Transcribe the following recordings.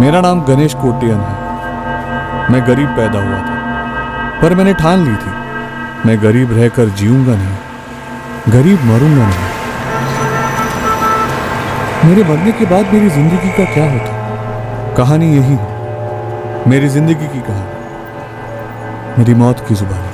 मेरा नाम गणेश कोटियन है। मैं गरीब पैदा हुआ था, पर मैंने ठान ली थी मैं गरीब रहकर जीऊंगा नहीं, गरीब मरूंगा नहीं। मेरे मरने के बाद मेरी जिंदगी का क्या होता? कहानी यही है, मेरी जिंदगी की कहानी, मेरी मौत की जुबानी।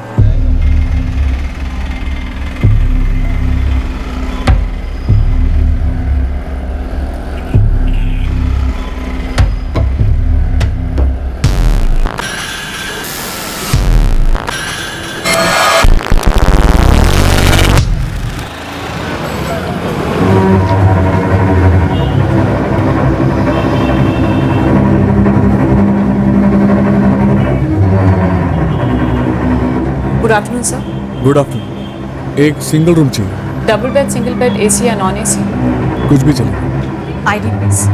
Good afternoon sir. Good afternoon. एक सिंगल रूम चाहिए। Double bed, single bed, AC या नॉन एसी? कुछ भी चलेगा। ID please.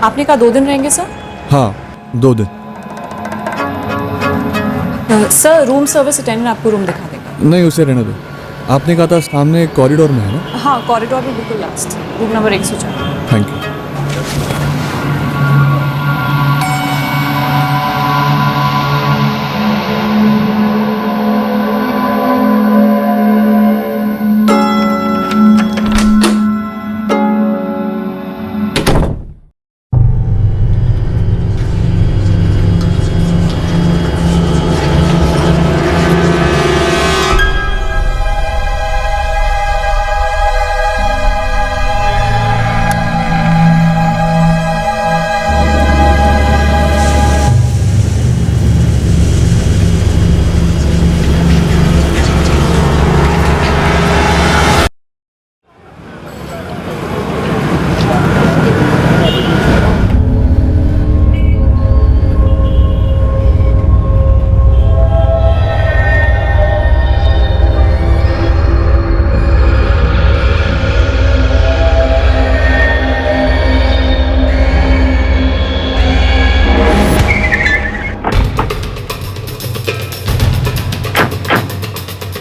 आपने कहा 2 दिन रहेंगे सर? हाँ, 2 दिन। सर रूम सर्विस अटेंडेंट आपको रूम दिखा देगा। नहीं, उसे रहने दो। आपने कहा था सामने कॉरिडोर में है ना? हाँ, कॉरिडोर में बिल्कुल last, room number 104। Thank you.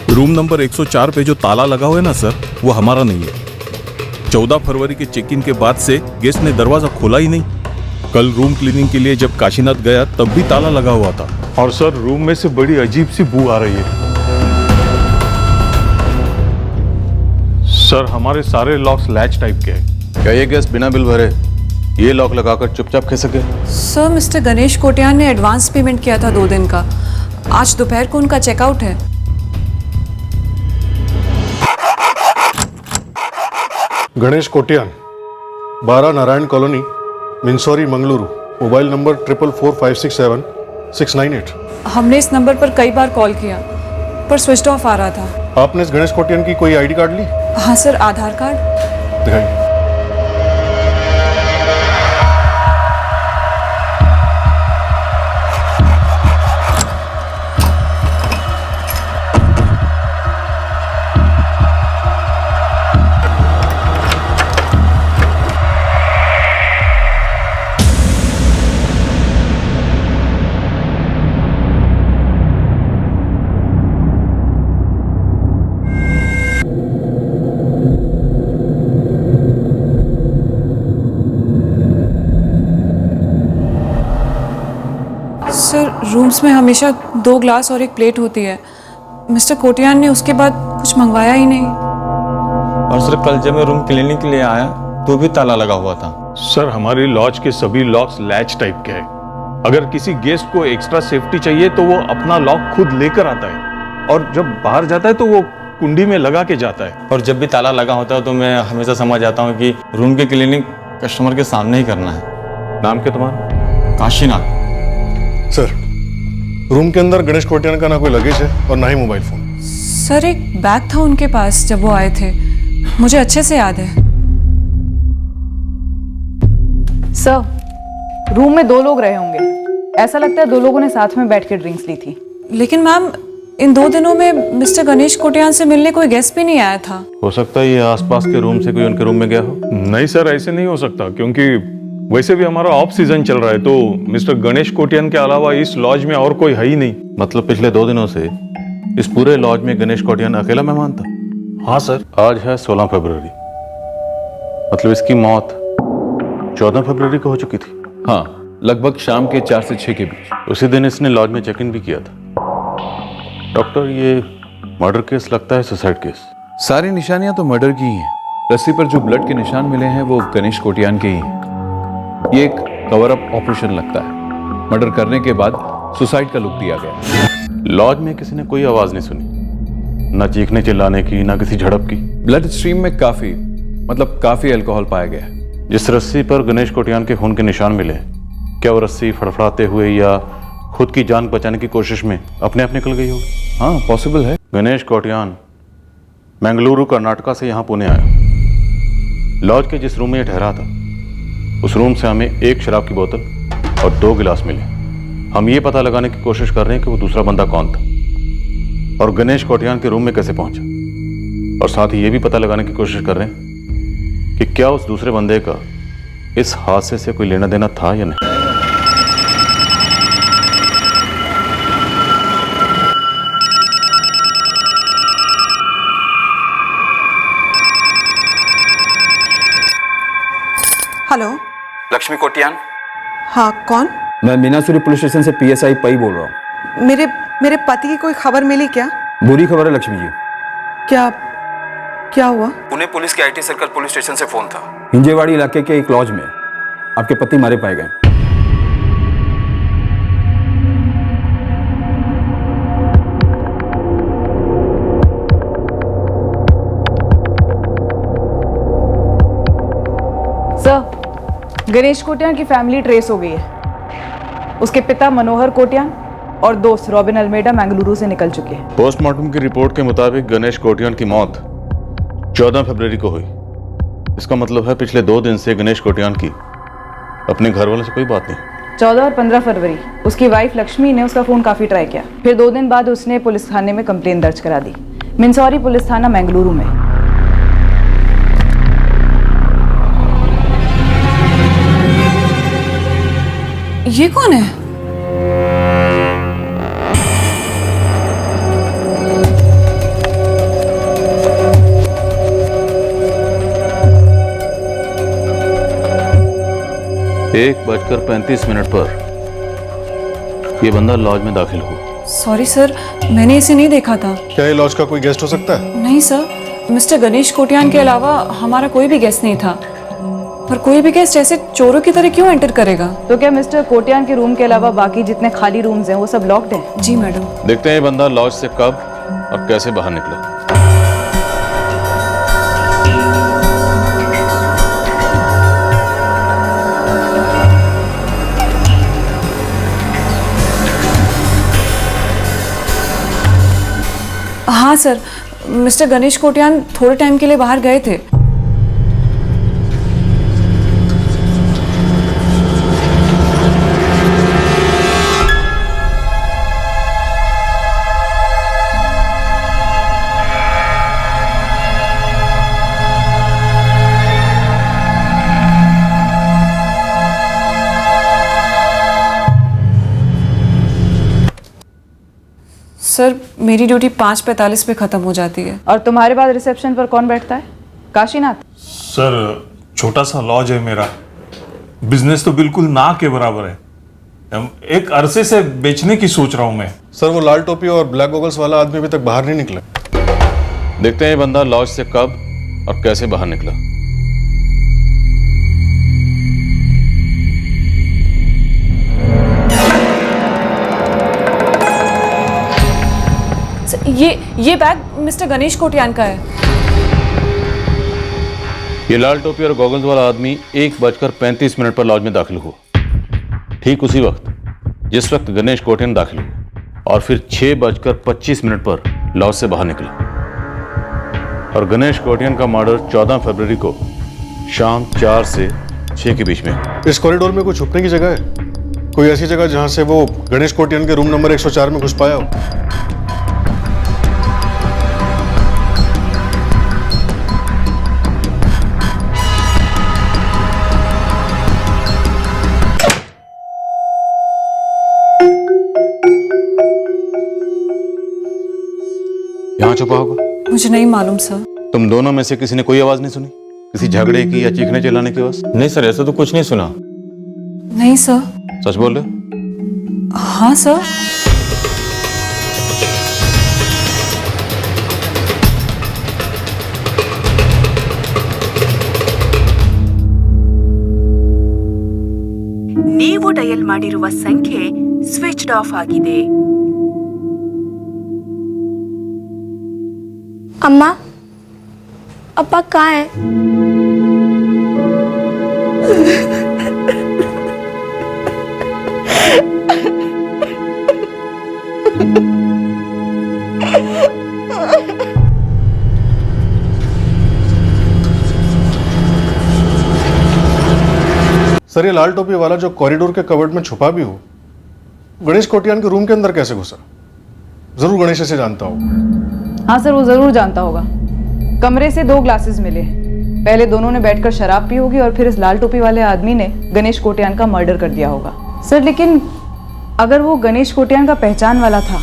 Room number 104 पे जो ताला लगा हुआ है ना सर, वो हमारा नहीं है। 14 फरवरी के चेक इन के बाद से गेस्ट ने दरवाजा खोला ही नहीं। कल रूम क्लीनिंग के लिए जब काशीनाथ गया तब भी ताला लगा हुआ था। और सर रूम में से बड़ी अजीब सी बू आ रही है। सर हमारे सारे लॉक्स लैच टाइप के हैं। क्या ये गेस्ट बिना बिल भरे ये लॉक लगाकर चुपचाप खा सके? सर मिस्टर गणेश कोटियान ने एडवांस पेमेंट किया था 2 दिन का। आज दोपहर को उनका चेकआउट है। गणेश कोटियान, 12 नारायण कॉलोनी, मिंसौरी, मंगलुरु। मोबाइल नंबर 444567 हमने इस नंबर पर कई बार कॉल किया पर स्विच ऑफ आ रहा था। आपने इस गणेश कोटियान की कोई आईडी कार्ड ली? हाँ सर, आधार कार्ड। दिखाइए। सर रूम्स में हमेशा 2 ग्लास और 1 प्लेट होती है। मिस्टर कोटियान ने उसके बाद कुछ मंगवाया ही नहीं। और सर कल जब मैं रूम क्लीनिंग के लिए आया तो भी ताला लगा हुआ था। सर हमारी लॉज के सभी लॉक्स लैच टाइप के हैं। अगर किसी गेस्ट को एक्स्ट्रा सेफ्टी चाहिए तो वो अपना लॉक खुद लेकर आता है और जब बाहर जाता है तो वो कुंडी में लगा के जाता है। और जब भी ताला लगा होता है तो मैं हमेशा समझ जाता हूँ कि रूम की क्लीनिंग कस्टमर के सामने ही करना है। नाम क्या तुम्हारा? काशीनाथ। सर रूम के अंदर गणेश कोटियान का ना कोई लगेज है और ना ही मोबाइल फोन। सर एक बैग था उनके पास जब वो आए थे, मुझे अच्छे से याद है। सर रूम में 2 लोग रहे होंगे। ऐसा लगता है 2 लोगों ने साथ में बैठ के ड्रिंक्स ली थी। लेकिन मैम इन 2 दिनों में मिस्टर गणेश कोटियान से मिलने कोई गेस्ट भी नहीं आया था। हो सकता है ये आसपास के रूम से कोई उनके रूम में गया हो। नहीं सर, ऐसे नहीं हो सकता क्योंकि वैसे भी हमारा ऑफ सीजन चल रहा है, तो मिस्टर गणेश कोटियान के अलावा इस लॉज में और कोई है ही नहीं। मतलब पिछले 2 दिनों से इस पूरे लॉज में गणेश कोटियान अकेला मेहमान था। हाँ सर। आज है 16 फरवरी, मतलब इसकी मौत 14 फरवरी को हो चुकी थी। हाँ, लगभग शाम के 4 से 6 के बीच। उसी दिन इसने लॉज में चेक इन भी किया था। डॉक्टर, ये मर्डर केस लगता है सुसाइड केस। सारी निशानियां तो मर्डर की ही हैं। रस्सी पर जो ब्लड के निशान मिले हैं वो गणेश कोटियान के ही हैं। ये एक कवर अप ऑपरेशन लगता है। मर्डर करने के बाद सुसाइड का लुक दिया गया। लॉज में किसी ने कोई आवाज नहीं सुनी, ना चीखने चिल्लाने की, ना किसी झड़प की। ब्लड स्ट्रीम में काफी अल्कोहल पाया गया है। जिस रस्सी पर गणेश कोटियान के खून के निशान मिले, क्या वो रस्सी फड़फड़ाते हुए या खुद की जान बचाने की कोशिश में अपने आप निकल गई होगी? हाँ, पॉसिबल है। गणेश कोटियान बेंगलुरु कर्नाटका से यहाँ पुणे आया। लॉज के जिस रूम में ये ठहरा था, उस रूम से हमें 1 शराब की बोतल और 2 गिलास मिले। हम ये पता लगाने की कोशिश कर रहे हैं कि वो दूसरा बंदा कौन था और गणेश कोटियान के रूम में कैसे पहुंचा, और साथ ही ये भी पता लगाने की कोशिश कर रहे हैं कि क्या उस दूसरे बंदे का इस हादसे से कोई लेना देना था या नहीं। हेलो। लक्ष्मी कोटियान। हाँ, कौन? मैं मीनासुरी पुलिस स्टेशन से PSI पई बोल रहा हूँ। मेरे पति की कोई खबर मिली क्या? बुरी खबर है लक्ष्मी जी। क्या हुआ? पुणे पुलिस के IT सर्कल पुलिस स्टेशन से फोन था। हिंजेवाड़ी इलाके के एक लॉज में आपके पति मारे पाए गए। सर, गणेश कोटियान की फैमिली ट्रेस हो गई है। उसके पिता मनोहर कोटियान और दोस्त रॉबिन अल्मेडा बेंगलुरु से निकल चुके हैं। पोस्टमार्टम की रिपोर्ट के मुताबिक गणेश कोटियान की मौत 14 फरवरी को हुई। इसका मतलब है पिछले 2 दिन से गणेश कोटियान की अपने घर वालों से कोई बात नहीं। 14 और 15 फरवरी उसकी वाइफ लक्ष्मी ने उसका फोन काफी ट्राई किया। फिर 2 दिन बाद उसने पुलिस थाने में कंप्लेन दर्ज करा दी, मिंसौरी पुलिस थाना बेंगलुरु में। ये कौन है? एक 1:35 पर यह बंदा लॉज में दाखिल हुआ। सॉरी सर, मैंने इसे नहीं देखा था। क्या ये लॉज का कोई गेस्ट हो सकता है? नहीं सर, मिस्टर गणेश कोटियान के अलावा हमारा कोई भी गेस्ट नहीं था। पर कोई भी गेस्ट ऐसे चोरों की तरह क्यों एंटर करेगा? तो क्या मिस्टर कोटियान के रूम के अलावा बाकी जितने खाली रूम्स हैं वो सब लॉक्ड हैं? जी मैडम। देखते हैं ये बंदा लॉज से कब और कैसे बाहर निकला। हाँ सर, मिस्टर गणेश कोटियान थोड़े टाइम के लिए बाहर गए थे। सर, मेरी ड्यूटी 5:45 पे खत्म हो जाती है। और तुम्हारे बाद रिसेप्शन पर कौन बैठता है? काशीनाथ। सर, छोटा सा लॉज है मेरा, बिजनेस तो बिल्कुल ना के बराबर है। एक अरसे से बेचने की सोच रहा हूं मैं। सर, वो लाल टोपी और ब्लैक गॉगल्स वाला आदमी अभी तक बाहर नहीं निकला। देखते हैं ये बंदा लॉज से कब और कैसे बाहर निकला। ये बैग मिस्टर गणेश कोटियान का है। ये लाल टोपी और गॉगल्स वाला आदमी 1:35 पर लॉज में दाखिल हुआ, ठीक उसी वक्त जिस वक्त गणेश कोटियान दाखिल हुआ, और फिर 6:25 पर लॉज से बाहर निकला। और गणेश कोटियान का मर्डर 14 फरवरी को शाम 4 से 6 के बीच में। इस कॉरिडोर में कोई छुपने की जगह है? कोई ऐसी जगह जहां से वो गणेश कोटियान के रूम नंबर 104 में घुस पाया हो? यहाँ छुपा होगा। मुझे नहीं मालूम सर। तुम दोनों में से किसी ने कोई आवाज नहीं सुनी? किसी झगड़े की या चीखने चिल्लाने की आवाज? नहीं सर, ऐसा तो कुछ नहीं सुना। नहीं सर। सच बोल रहे हो? हाँ सर। ನೀವು ಡಯಲ್ ಮಾಡಿರುವ ಸಂಖ್ಯೆ ಸ್ವಿಚ್ಡ್ ಆಫ್ ಆಗಿದೆ. अम्मा, अप्पा कहाँ है? सर, ये लाल टोपी वाला जो कॉरिडोर के कवर्ड में छुपा भी हो, गणेश कोटियान के रूम के अंदर कैसे घुसा? जरूर गणेश इसे जानता होगा। हाँ सर, वो जरूर जानता होगा। कमरे से 2 ग्लासेस मिले। पहले दोनों ने बैठकर शराब पी होगी और फिर इस लाल टोपी वाले आदमी ने गणेश कोटियान का मर्डर कर दिया होगा। सर, लेकिन अगर वो गणेश कोटियान का पहचान वाला था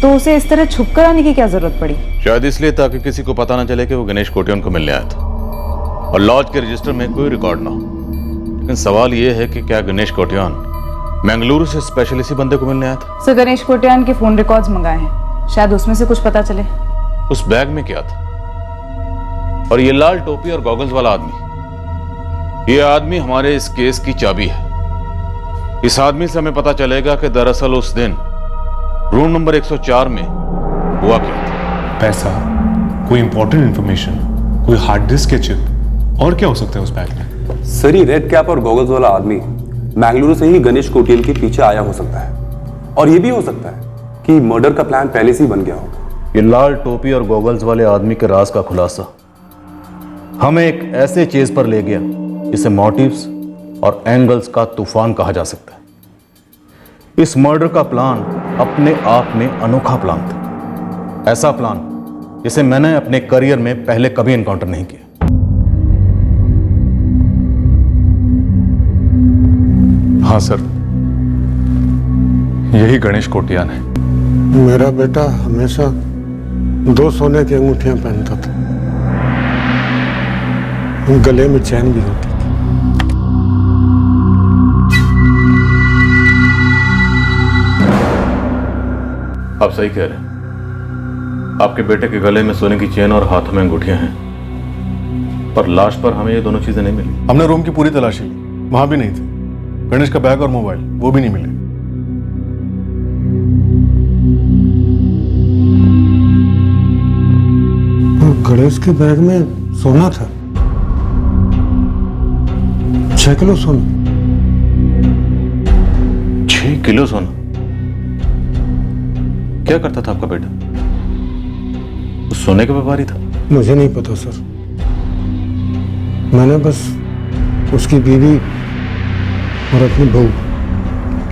तो उसे इस तरह छुप कर आने की क्या जरूरत पड़ी? शायद इसलिए ताकि किसी को पता ना चले कि वो गणेश कोटियान को मिलने आया था और लॉज के रजिस्टर में कोई रिकॉर्ड ना हो। लेकिन सवाल ये है कि क्या गणेश कोटियान मंगलुरु से स्पेशल इसी बंदे को मिलने आया था? सर, गणेश कोटियान के फोन रिकॉर्ड्स मंगाए हैं, शायद उसमें से कुछ पता चले। उस बैग में क्या था? और ये लाल टोपी और गॉगल्स वाला आदमी, ये आदमी हमारे इस केस की चाबी है। इस आदमी से हमें पता चलेगा कि दरअसल उस दिन रूम नंबर 104 में हुआ क्या था। पैसा, कोई इंपॉर्टेंट इंफॉर्मेशन, कोई हार्ड डिस्क के चिप, और क्या हो सकता है उस बैग में? सर, ये रेड कैप और गॉगल्स वाला आदमी मैंगलुरु से ही गणेश कोटियान के पीछे आया हो सकता है। और ये भी हो सकता है कि मर्डर का प्लान पहले से ही बन गया होगा। ये लाल टोपी और गॉगल्स वाले आदमी के राज का खुलासा हमें एक ऐसे चेज पर ले गया जिसे मोटिव्स और एंगल्स का तूफान कहा जा सकता है। इस मर्डर का प्लान अपने आप में अनोखा प्लान था। ऐसा प्लान जिसे मैंने अपने करियर में पहले कभी एनकाउंटर नहीं किया। हाँ सर, यही गणेश कोटियान है। मेरा बेटा हमेशा 2 सोने की अंगूठियां पहनता था, गले में चैन भी होती थी। आप सही कह रहे हैं। आपके बेटे के गले में सोने की चेन और हाथों में अंगूठियां हैं, पर लाश पर हमें ये दोनों चीजें नहीं मिली। हमने रूम की पूरी तलाशी ली, वहां भी नहीं थे। गणेश का बैग और मोबाइल, वो भी नहीं मिले। गणेश के बैग में सोना था, 6 किलो सोना। 6 किलो सोना? क्या करता था आपका बेटा? वो सोने का व्यापारी था? मुझे नहीं पता सर, मैंने बस उसकी बीवी और अपनी बहू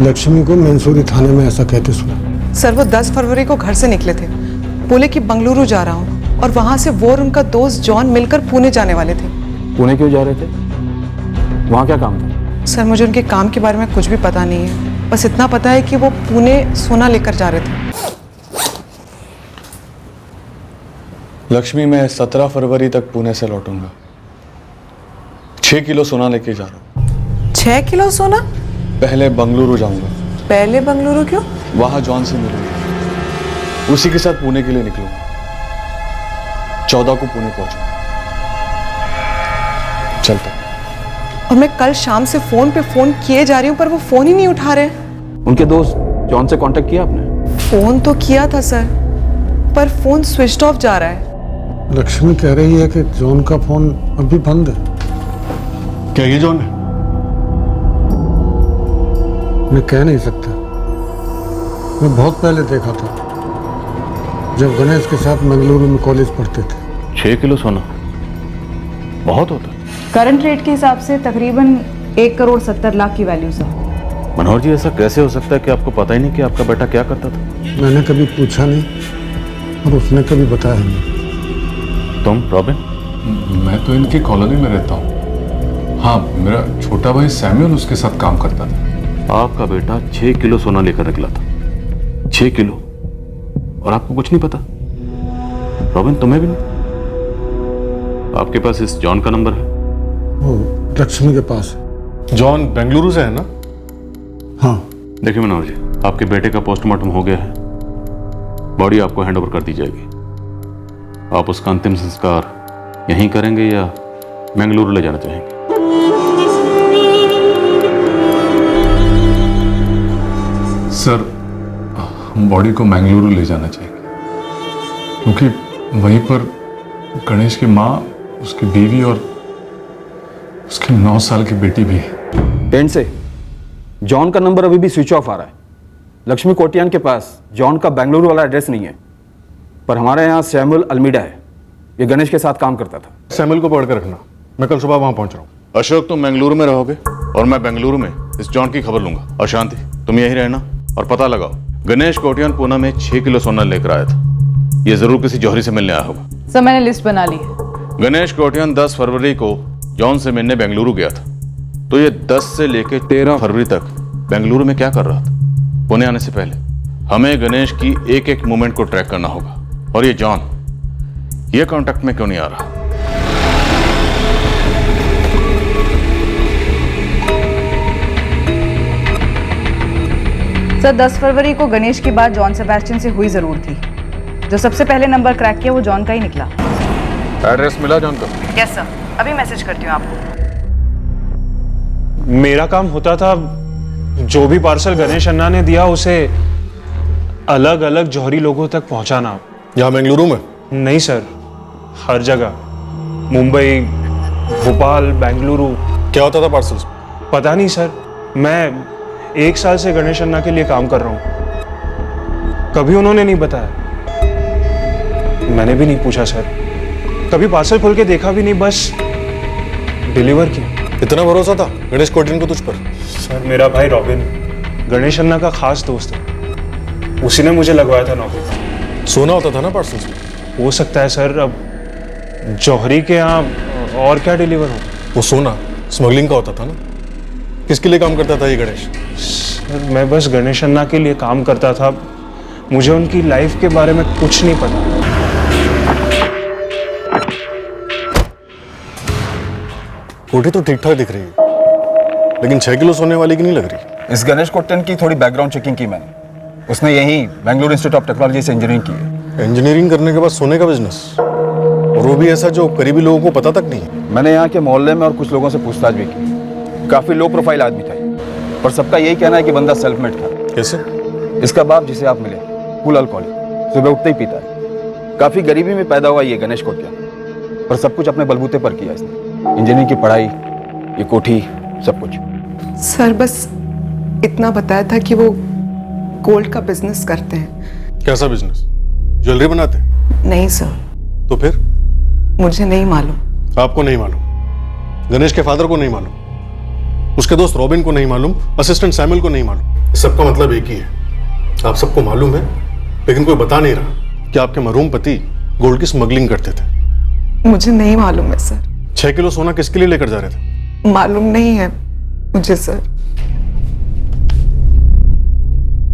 लक्ष्मी को मंसूरी थाने में ऐसा कहते सुना। सर, वो 10 फरवरी को घर से निकले थे, बोले कि बंगलुरु जा रहा हूँ, और वहां से वो और उनका दोस्त जॉन मिलकर पुणे जाने वाले थे। पुणे क्यों जा रहे थे? वहाँ क्या काम था? सर, मुझे उनके काम के बारे में कुछ भी पता नहीं है, बस इतना पता है कि वो पुणे सोना लेकर जा रहे थे। लक्ष्मी, मैं 17 फरवरी तक पुणे से लौटूंगा। 6 किलो सोना लेके जा रहा हूँ। 6 किलो सोना? पहले बंगलुरु जाऊंगा। पहले बंगलुरु क्यों? वहां जॉन से मिलूंगा, उसी के साथ पुणे के लिए निकलूंगा। 14 को पुणे पहुंचूंगा। चलता। और मैं कल शाम से फोन पे फोन किए जा रही हूँ, पर वो फोन ही नहीं उठा रहे। उनके दोस्त जॉन से कांटेक्ट किया आपने? फोन तो किया था सर, पर फोन स्विच ऑफ जा रहा है। लक्ष्मी कह रही है कि जॉन का फोन अभी बंद है। क्या ये जॉन है? मैं कह नहीं सकता, मैं बहुत पहले देखा था, जब गणेश के साथ मंगलुरु में कॉलेज पढ़ते थे। 6 किलो सोना बहुत होता है। करंट रेट के हिसाब से तकरीबन 1 करोड़ 70 लाख की वैल्यू सर। मनोहर जी, ऐसा कैसे हो सकता है कि आपको पता ही नहीं कि आपका बेटा क्या करता था? मैंने कभी पूछा नहीं और उसने कभी बताया नहीं। तुम रॉबिन? मैं तो इनकी कॉलोनी में रहता हूँ। हाँ, मेरा छोटा भाई सैमुअल उसके साथ काम करता था। आपका बेटा 6 किलो सोना लेकर निकला था। 6 किलो, और आपको कुछ नहीं पता? रॉबिन, तुम्हें भी नहीं? आपके पास इस जॉन का नंबर है? वो लक्ष्मी के पास है। जॉन बेंगलुरु से है ना? हाँ। देखिए मनोहर जी, आपके बेटे का पोस्टमार्टम हो गया है, बॉडी आपको हैंड ओवर कर दी जाएगी। आप उसका अंतिम संस्कार यहीं करेंगे या बेंगलुरु ले जाना चाहेंगे? सर, हम बॉडी को मैंगलुरु ले जाना चाहेंगे क्योंकि वहीं पर गणेश की माँ, उसकी बीवी और उसकी 9 साल की बेटी भी है। एंड से जॉन का नंबर अभी भी स्विच ऑफ आ रहा है। लक्ष्मी कोटियान के पास जॉन का बेंगलुरु वाला एड्रेस नहीं है, पर हमारे यहाँ सैमुअल अल्मीडा है, ये गणेश के साथ काम करता था। सैमुअल को पकड़ कर रखना, मैं कल सुबह वहां पहुंच रहा हूँ। अशोक, तुम बेंगलुरु में रहोगे और मैं बेंगलुरु में इस जॉन की खबर लूंगा। और शांति, तुम यहीं रहना और पता लगाओ गणेश कोटियान पूना में 6 किलो सोना लेकर आया था। ये जरूर किसी जौहरी से मिलने आया होगा। सर मैंने लिस्ट बना ली है। गणेश कोटियान 10 फरवरी को जॉन से मिलने बेंगलुरु गया था, तो ये 10 से लेकर 13 फरवरी तक बेंगलुरु में क्या कर रहा था? पुणे आने से पहले हमें गणेश की एक एक मूवमेंट को ट्रैक करना होगा। और ये जॉन, ये कांटेक्ट में क्यों नहीं आ रहा? सर 10 फरवरी को गणेश की बात जॉन सेबेस्टियन से हुई जरूर थी। जो सबसे पहले नंबर क्रैक किया वो जॉन का ही निकला। एड्रेस मिला जॉन का? यस सर, अभी मैसेज करती हूँ आपको। मेरा काम होता था जो भी पार्सल गणेश अन्ना ने दिया उसे अलग अलग जौहरी लोगों तक पहुंचाना। यहाँ बेंगलुरु में? नहीं सर, हर जगह, मुंबई, भोपाल, बेंगलुरु। क्या होता था पार्सल्स? पता नहीं सर, मैं 1 साल से गणेश अन्ना के लिए काम कर रहा हूँ, कभी उन्होंने नहीं बताया, मैंने भी नहीं पूछा सर, कभी पार्सल खोल के देखा भी नहीं, बस डिलीवर किया। इतना भरोसा था गणेश कोटियान को तुझ पर? सर मेरा भाई रॉबिन गणेश अन्ना का खास दोस्त है, उसी ने मुझे लगवाया था नौकरी। सोना होता था ना पार्सल्स में? हो सकता है सर, अब जौहरी के यहाँ और क्या डिलीवर हो? वो सोना स्मगलिंग का होता था ना? किसके लिए काम करता था ये गणेश? सर मैं बस गणेश अन्ना के लिए काम करता था, मुझे उनकी लाइफ के बारे में कुछ नहीं पता। कोठी तो ठीक ठाक दिख रही है, लेकिन 6 किलो सोने वाली की नहीं लग रही। इस गणेश कोटियान की थोड़ी बैकग्राउंड चेकिंग की मैंने। उसने यहीं बेंगलुरु इंस्टीट्यूट ऑफ टेक्नोलॉजी से इंजीनियरिंग की है। इंजीनियरिंग करने के बाद सोने का बिजनेस, और वो भी ऐसा जो करीबी लोगों को पता तक नहीं है। मैंने यहाँ के मोहल्ले में और कुछ लोगों से पूछताछ भी की, काफी लो प्रोफाइल आदमी था, पर सबका यही कहना है कि बंदा सेल्फ मेड था। कैसे? इसका बाप जिसे आप मिले, फुल अल्कोहलिक, सुबह उठते ही पीता है। काफी गरीबी में पैदा हुआ ये गणेश कोटियान, पर सब कुछ अपने बलबूते पर किया इसने। इंजीनियरिंग की पढ़ाई, ये कोठी, सब कुछ। सर बस इतना बताया था कि वो गोल्ड का बिजनेस करते हैं। कैसा बिजनेस? ज्वेलरी बनाते हैं? नहीं सर। तो फिर? मुझे नहीं मालूम। आपको नहीं मालूम? गणेश के फादर को नहीं मालूम? उसके दोस्त रॉबिन को नहीं मालूम? असिस्टेंट सैमुअल को नहीं मालूम? सबका मतलब एक ही है, आप सबको मालूम है, लेकिन कोई बता नहीं रहा कि आपके मरहूम पति गोल्ड की स्मगलिंग करते थे। मुझे नहीं मालूम है सर। 6 किलो सोना किसके लिए लेकर जा रहे थे? मालूम नहीं है मुझे सर,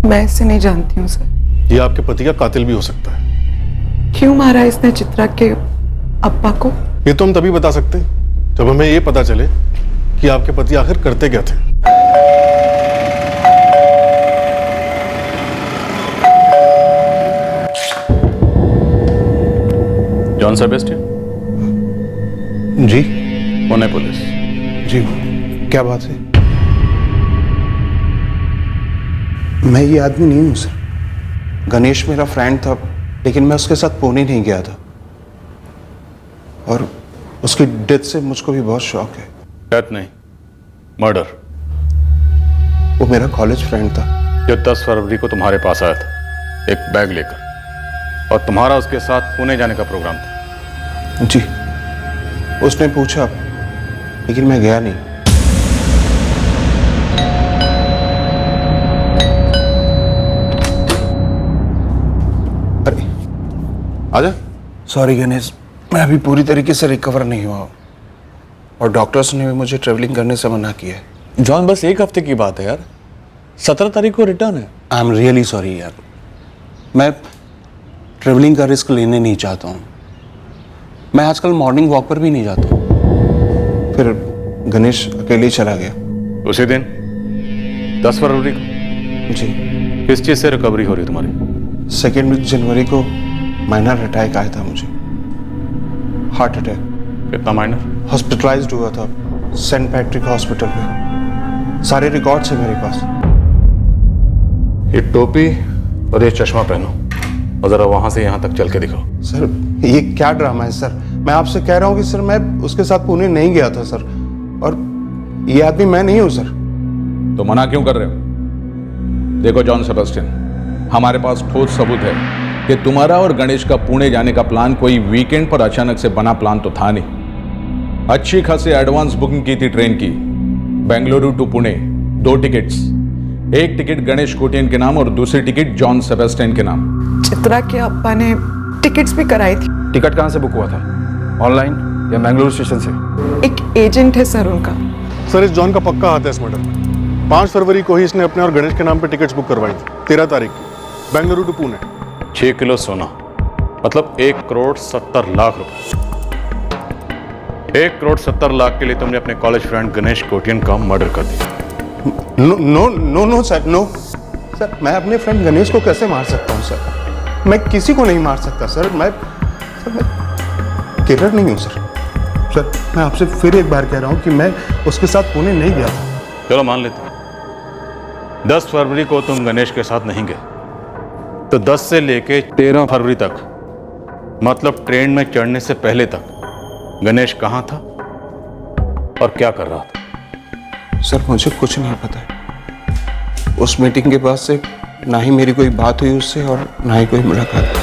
मैं इसे नहीं जानती हूँ सर। ये आपके पति का कातिल भी हो सकता है। क्यों मारा इसने चित्रा के अप्पा को? ये तो हम तभी बता सकते हैं जब हमें ये पता चले कि आपके पति आखिर करते क्या थे। जॉन सेबेस्टियन जी? पुणे पुलिस। जी, क्या बात है? मैं ये आदमी नहीं हूं सर। गणेश मेरा फ्रेंड था, लेकिन मैं उसके साथ पुणे नहीं गया था, और उसकी डेथ से मुझको भी बहुत शौक है। डेथ नहीं, मर्डर। वो मेरा कॉलेज फ्रेंड था जो 10 फरवरी को तुम्हारे पास आया था एक बैग लेकर, और तुम्हारा उसके साथ पुणे जाने का प्रोग्राम था। जी, उसने पूछा, लेकिन मैं गया नहीं। अरे आजा। सॉरी गणेश, मैं अभी पूरी तरीके से रिकवर नहीं हुआ हूँ, और डॉक्टर्स ने भी मुझे ट्रेवलिंग करने से मना किया है। जॉन, बस 1 हफ्ते की बात है यार, 17 तारीख को रिटर्न है। आई एम रियली सॉरी यार, मैं ट्रेवलिंग का रिस्क लेने नहीं चाहता हूँ। मैं आजकल मॉर्निंग वॉक पर भी नहीं जाता हूँ। फिर गणेश अकेले ही चला गया। उसी दिन 10 फरवरी को? जी। किस चीज़ से रिकवरी हो रही तुम्हारी? 2 जनवरी को माइनर अटैक आया था मुझे, हार्ट अटैक। कितना माइनर? हॉस्पिटलाइज्ड हुआ था सेंट पैट्रिक हॉस्पिटल में। सारे रिकॉर्ड्स हैं मेरे पास। ये टोपी और ये चश्मा पहनो और जरा वहां से यहाँ तक चल के दिखाओ। सर ये क्या ड्रामा है सर? मैं आपसे कह रहा हूँ कि सर मैं उसके साथ पुणे नहीं गया था सर, और ये आदमी मैं नहीं हूँ सर। तो मना क्यों कर रहे हो? देखो जॉन सेबेस्टियन, हमारे पास ठोस सबूत है कि तुम्हारा और गणेश का पुणे जाने का प्लान कोई वीकेंड पर अचानक से बना प्लान तो था नहीं। अच्छी खासी एडवांस बुकिंग की थी ट्रेन की, बेंगलुरु टू पुणे, 2 टिकट्स। एक टिकट गणेश कोटियन के नाम और दूसरी टिकट जॉन सेबेस्टियन के नाम। चित्रा के अप्पा ने टिकट्स भी कराई थी। टिकट कहाँ से बुक हुआ था? ऑनलाइन या मैंगलोर स्टेशन से? एक एजेंट है सर उनका। सर इस जॉन का पक्का हाथ है इस मर्डर में। 5 फरवरी को ही इसने अपने और गणेश के नाम पे टिकट्स बुक करवाई थी, 13 तारीख की, बेंगलुरु टू पुणे। 6 किलो सोना, मतलब 1,70,00,000 रुपए। 1,70,00,000 के लिए तुमने अपने कॉलेज फ्रेंड गणेश कोटियन का मर्डर कर दिया। No no no no sir, no sir. मैं अपने फ्रेंड गणेश को कैसे मार सकता हूँ सर? मैं किसी को नहीं मार सकता सर। मैं किलर नहीं हूँ सर। सर मैं आपसे फिर एक बार कह रहा हूँ कि मैं उसके साथ पुणे नहीं गया था। चलो मान लेते हैं 10 फरवरी को तुम गणेश के साथ नहीं गए, तो 10 से लेके 13 फरवरी तक, मतलब ट्रेन में चढ़ने से पहले तक गणेश कहाँ था और क्या कर रहा था? सर मुझे कुछ नहीं पता है। उस मीटिंग के बाद से ना ही मेरी कोई बात हुई उससे और ना ही कोई मुलाकात।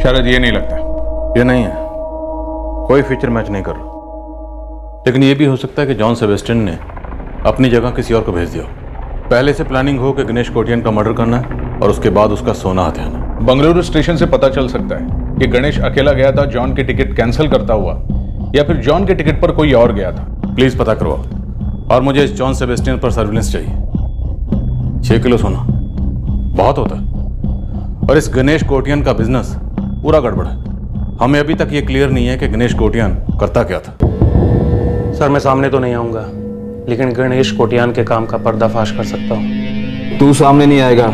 शायद ये नहीं लगता। ये नहीं है, कोई फीचर मैच नहीं कर रहा। लेकिन ये भी हो सकता है कि जॉन सेबेस्टियन ने अपनी जगह किसी और को भेज दिया। पहले से प्लानिंग हो कि गणेश कोटियन का मर्डर करना है और उसके बाद उसका सोना हथियाना। बंगलुरु स्टेशन से पता चल सकता है कि गणेश अकेला गया था जॉन की टिकट कैंसिल करता हुआ, या फिर जॉन के टिकट पर कोई और गया था। प्लीज पता करवाओ, और मुझे इस जॉन सेबेस्टियन पर सर्विलेंस चाहिए। 6 किलो सोना बहुत होता है, और इस गणेश कोटियन का बिजनेस पूरा गड़बड़ है। हमें अभी तक ये क्लियर नहीं है कि गणेश कोटियन करता क्या था। सर मैं सामने तो नहीं आऊंगा, लेकिन गणेश कोटियन के काम का पर्दाफाश कर सकता हूँ। तू सामने नहीं आएगा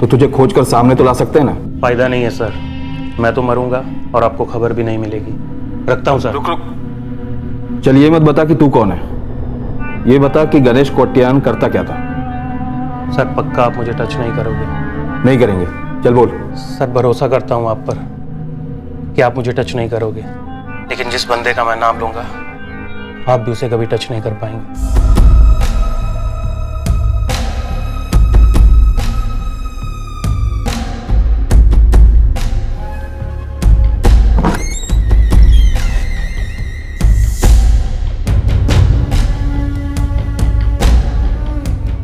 तो तुझे खोज कर सामने तो ला सकते हैं ना। फायदा नहीं है सर, मैं तो मरूंगा और आपको खबर भी नहीं मिलेगी। रखता हूँ सर। रुक रुक, चल ये मत बता कि तू कौन है, ये बता कि गणेश कोटियन करता क्या था। सर पक्का आप मुझे टच नहीं करोगे? नहीं करेंगे, चल बोल। सर भरोसा करता हूँ आप पर कि आप मुझे टच नहीं करोगे, लेकिन जिस बंदे का मैं नाम लूंगा आप भी उसे कभी टच नहीं कर पाएंगे।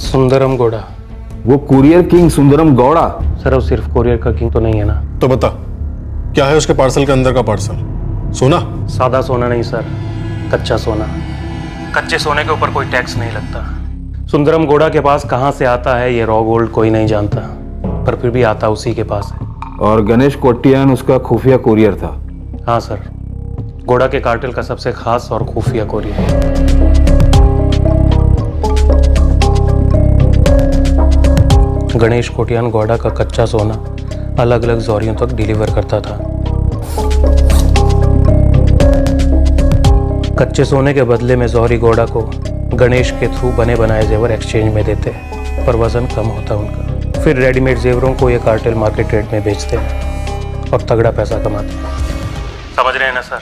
सुंदरम गौड़ा। वो courier king Sundaram Gowda? Sir वो सिर्फ कुरियर का किंग तो नहीं है ना। तो बता क्या है उसके पार्सल के अंदर का पार्सल? सोना? सादा सोना नहीं सर, कच्चा सोना। कच्चे सोने के ऊपर कोई टैक्स नहीं लगता। सुंदरम गौड़ा के पास कहाँ से आता है ये रॉ गोल्ड कोई नहीं जानता, पर फिर भी आता उसी के पास है। और गणेश कोटियन उसका खुफिया कुरियर था? हाँ सर, गौड़ा के कार्टेल का सबसे खास और खुफिया कुरियर। गणेश कोटियन गौड़ा का कच्चा सोना अलग अलग जौहरियों तक डिलीवर करता था। कच्चे सोने के बदले में जौहरी गौड़ा को गणेश के थ्रू बने बनाए जेवर एक्सचेंज में देते, पर वजन कम होता उनका। फिर रेडीमेड जेवरों को ये कार्टेल मार्केट रेट में बेचते और तगड़ा पैसा कमाते। समझ रहे हैं ना सर,